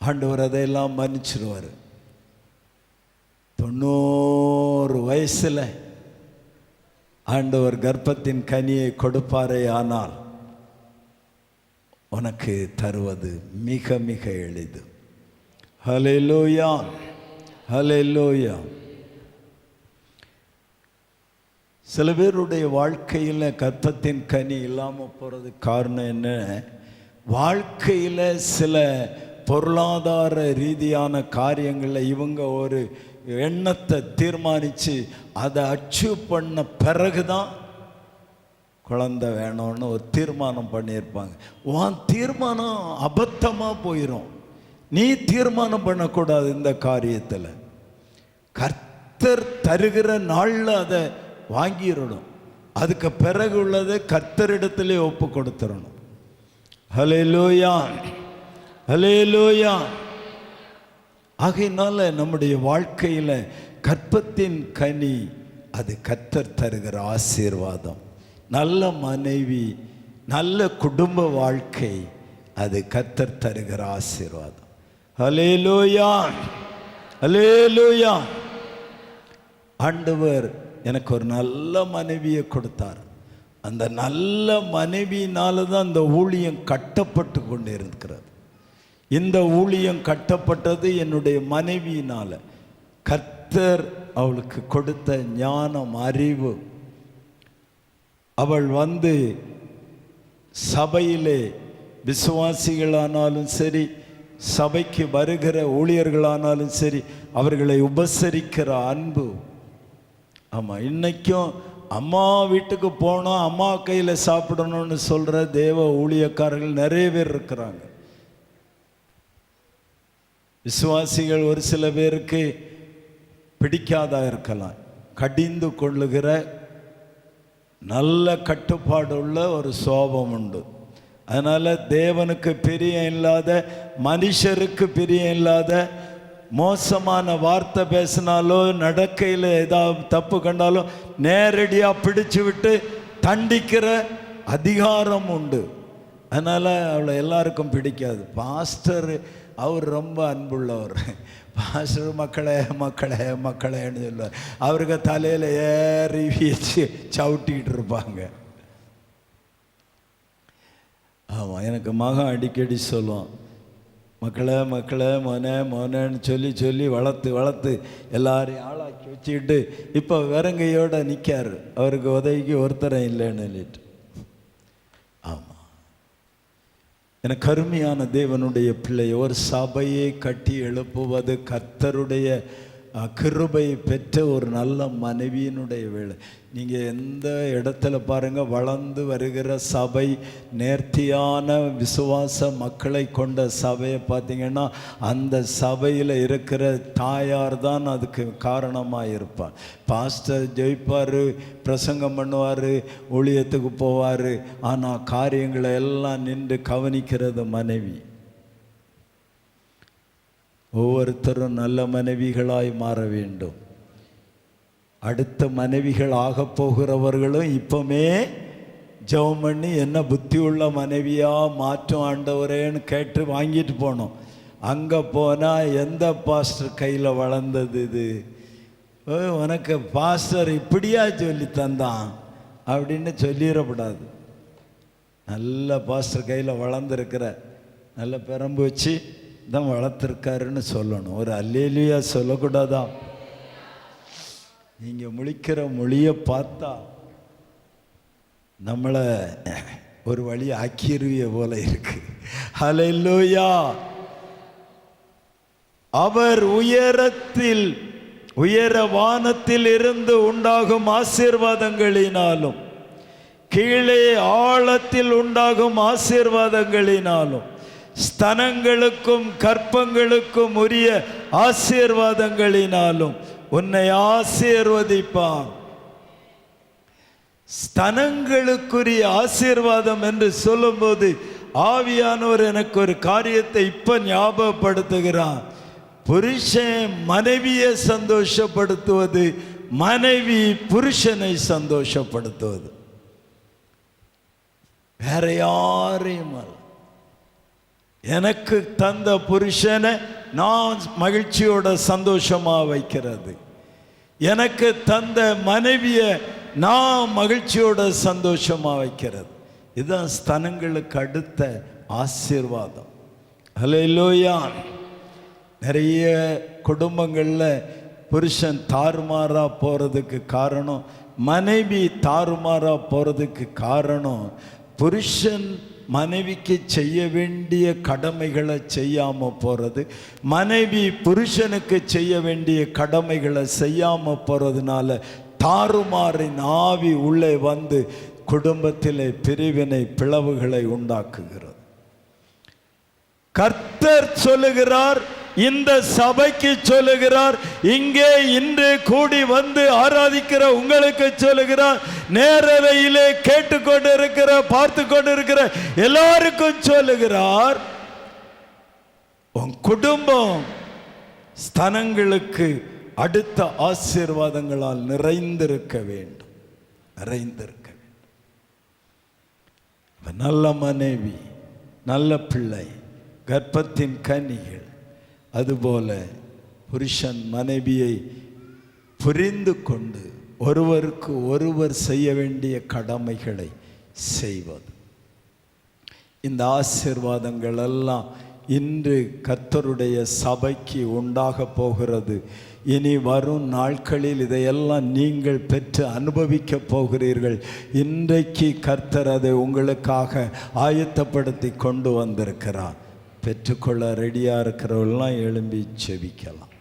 ஆண்டவர் அதையெல்லாம் மன்னிச்சிருவார். 90 வயசுல ஆண்டவர் கர்ப்பத்தின் கனியை கொடுப்பாரே, ஆனால் உனக்கு தருவது மிக மிக எளிது. ஹல்லேலூயா, ஹல்லேலூயா. சில பேருடைய வாழ்க்கையில் கர்ப்பத்தின் கனி இல்லாமல் போகிறதுக்கு காரணம் என்ன? வாழ்க்கையில் சில பொருளாதார ரீதியான காரியங்களில் இவங்க ஒரு எண்ணத்தை தீர்மானித்து அதை அச்சீவ் பண்ண பிறகு தான் குழந்தை வேணும்னு ஒரு தீர்மானம் பண்ணியிருப்பாங்க. உன் தீர்மானம் அபத்தமாக போயிடும். நீ தீர்மானம் பண்ணக்கூடாது இந்த காரியத்தில். கர்த்தர் தருகிற நாளில் அதை வாங்கிடணும். அதுக்கு பிறகு உள்ளதை கர்த்தரிடத்திலே ஒப்பு கொடுத்துடணும். ஹல்லேலூயா, ஹல்லேலூயா. ஆகையினால நம்முடைய வாழ்க்கையில் கர்ப்பத்தின் கனி அது கர்த்தர் தருகிற ஆசீர்வாதம். நல்ல மனைவி, நல்ல குடும்ப வாழ்க்கை அது கர்த்தர் தருகிற ஆசீர்வாதம். ஹல்லேலூயா, ஹல்லேலூயா. ஆண்டவர் எனக்கு ஒரு நல்ல மனைவியை கொடுத்தார். அந்த நல்ல மனைவியினால தான் இந்த ஊழியம் கட்டப்பட்டு கொண்டு இருக்கிறது. இந்த ஊழியம் கட்டப்பட்டது என்னுடைய மனைவியினால. கர்த்தர் அவளுக்கு கொடுத்த ஞானம், அறிவு. அவள் வந்து சபையிலே விசுவாசிகளானாலும் சரி, சபைக்கு வருகிற ஊழியர்களானாலும் சரி, அவர்களை உபசரிக்கிற அன்பு. ஆமாம், இன்னைக்கும் அம்மா வீட்டுக்கு போனோம், அம்மா கையில் சாப்பிடணும்னு சொல்கிற தேவ ஊழியக்காரர்கள் நிறைய பேர் இருக்கிறாங்க. விசுவாசிகள் ஒரு சில பேருக்கு பிடிக்காதா இருக்கலாம். கடிந்து கொள்ளுகிற நல்ல கட்டுப்பாடு உள்ள ஒரு சோபம் உண்டு. அதனால் தேவனுக்கு பிரியம் இல்லாத, மனுஷருக்கு பிரியம் இல்லாத, மோசமான வார்த்தை பேசினாலோ நடக்கையில் ஏதாவது தப்பு கண்டாலோ நேரடியாக பிடிச்சு விட்டு தண்டிக்கிற அதிகாரம் உண்டு. அதனால் அவளை எல்லாருக்கும் பிடிக்காது. பாஸ்டர் அவர் ரொம்ப அன்புள்ளவர். பாஸ்டர் மக்களே மக்களே மக்களேன்னு சொல்லுவார். அவருக்கு தலையில் ஏறி வீச்சு சவுட்டிக்கிட்டு இருப்பாங்க. ஆமாம், எனக்கு மகன் அடிக்கடி சொல்லுவான், மக்களே மக்களே மோனே மோனேன்னு சொல்லி சொல்லி வளர்த்து வளர்த்து எல்லாரையும் ஆளாக்கி வச்சுக்கிட்டு இப்போ வெறுங்கையோடு நிற்கார். அவருக்கு உதவிக்கு ஒருத்தரம் இல்லைன்னு சொல்லிட்டு. ஆமாம், எனக்கு அருமையான தேவனுடைய பிள்ளை, ஒரு சபையை கட்டி எழுப்புவது கர்த்தருடைய கிருபை பெற்ற ஒரு நல்ல மனைவியினுடைய வேலை. நீங்கள் எந்த இடத்துல பாருங்கள், வளர்ந்து வருகிற சபை, நேர்த்தியான விசுவாச மக்களை கொண்ட சபையை பார்த்தீங்கன்னா அந்த சபையில் இருக்கிற தாயார் தான் அதுக்கு காரணமாக இருப்பார். பாஸ்டர் ஜெயிப்பார், பிரசங்கம் பண்ணுவார், ஊழியத்துக்கு போவார், ஆனால் காரியங்களை எல்லாம் நின்று கவனிக்கிறது மனைவி. ஒவ்வொருத்தரும் நல்ல மனைவிகளாய் மாற வேண்டும். அடுத்த மனைவிகள் ஆக போகிறவர்களும் இப்பமே ஜெபம் பண்ணி என்ன புத்தி உள்ள மனைவியாக மாற்றும் ஆண்டவரேன்னு கேட்டு வாங்கிட்டு போனோம். அங்கே போனால் எந்த பாஸ்டர் கையில் வளர்ந்தது இது? உனக்கு பாஸ்டர் இப்படியா சொல்லி தந்தான் அப்படின்னு சொல்லிடக்கூடாது. நல்ல பாஸ்டர் கையில் வளர்ந்துருக்கிற நல்ல பெரம்பு வச்சு தான் வளர்த்துருக்காருன்னு சொல்லணும். ஒரு அல்லேலூயா சொல்லக்கூடாதா? நீங்கள் முழிக்கிற மொழியை பார்த்தா நம்மளை ஒரு வழி ஆக்கிருவிய போல இருக்கு. ஹல்லேலூயா. அவர் உயர வானத்தில் இருந்து உண்டாகும் ஆசீர்வாதங்களினாலும் கீழே ஆழத்தில் உண்டாகும் ஆசீர்வாதங்களினாலும் ஸ்தனங்களுக்கும் கற்பங்களுக்கும் உரிய ஆசீர்வாதங்களினாலும் உன்னை ஆசீர்வதிப்பான். ஸ்தனங்களுக்குரிய ஆசீர்வாதம் என்று சொல்லும்போது ஆவியானவர் எனக்கு ஒரு காரியத்தை இப்ப ஞாபகப்படுத்துகிறார். புருஷன் மனைவியை சந்தோஷப்படுத்துவது, மனைவி புருஷனை சந்தோஷப்படுத்துவது. வேற யாரையும் அல்ல. எனக்கு தந்த புருஷனை நான் மகிழ்ச்சியோட சந்தோஷமா வைக்கிறது, எனக்கு தந்த மனைவியை நான் மகிழ்ச்சியோட சந்தோஷமா வைக்கிறது. இதுதான் ஸ்தனங்களுக்கு அடுத்த ஆசீர்வாதம். ஹல்லேலூயா. நிறைய குடும்பங்களில் புருஷன் தாறுமாறா போகிறதுக்கு காரணம், மனைவி தாறுமாறா போகிறதுக்கு காரணம், புருஷன் மனைவிக்கு செய்ய வேண்டிய கடமைகளை செய்யாமல் போகிறது, மனைவி புருஷனுக்கு செய்ய வேண்டிய கடமைகளை செய்யாமல் போகிறதுனால தாறுமாறின் ஆவி உள்ளே வந்து குடும்பத்திலே பிரிவினை பிளவுகளை உண்டாக்குகிறது. கர்த்தர் சொல்லுகிறார், இந்த சபைக்கு சொல்லுகிறார், இங்கே இன்று கூடி வந்து ஆராதிக்கிற உங்களுக்கு சொல்லுகிறார், நேரலையிலே கேட்டுக்கொண்டு இருக்கிற பார்த்து கொண்டு இருக்கிற எல்லாருக்கும் சொல்லுகிறார், உன் குடும்பம் ஸ்தனங்களுக்கு அடுத்த ஆசீர்வாதங்களால் நிறைந்திருக்க வேண்டும், நிறைந்திருக்க வேண்டும். நல்ல மனைவி, நல்ல பிள்ளை, கர்ப்பத்தின் கனிகள். அதுபோல புருஷன் மனைவியை புரிந்து கொண்டு ஒருவருக்கு ஒருவர் செய்ய வேண்டிய கடமைகளை செய்வது. இந்த ஆசீர்வாதங்கள் எல்லாம் இன்று கர்த்தருடைய சபைக்கு உண்டாக போகிறது. இனி வரும் நாட்களில் இதையெல்லாம் நீங்கள் பெற்று அனுபவிக்க போகிறீர்கள். இன்றைக்கு கர்த்தர் அதை உங்களுக்காக ஆயத்தப்படுத்தி கொண்டு வந்திருக்கிறார். பெற்றுக்கொள்ள ரெடியாக இருக்கிறவர்களாம் எழும்பி செபிக்கலாம்.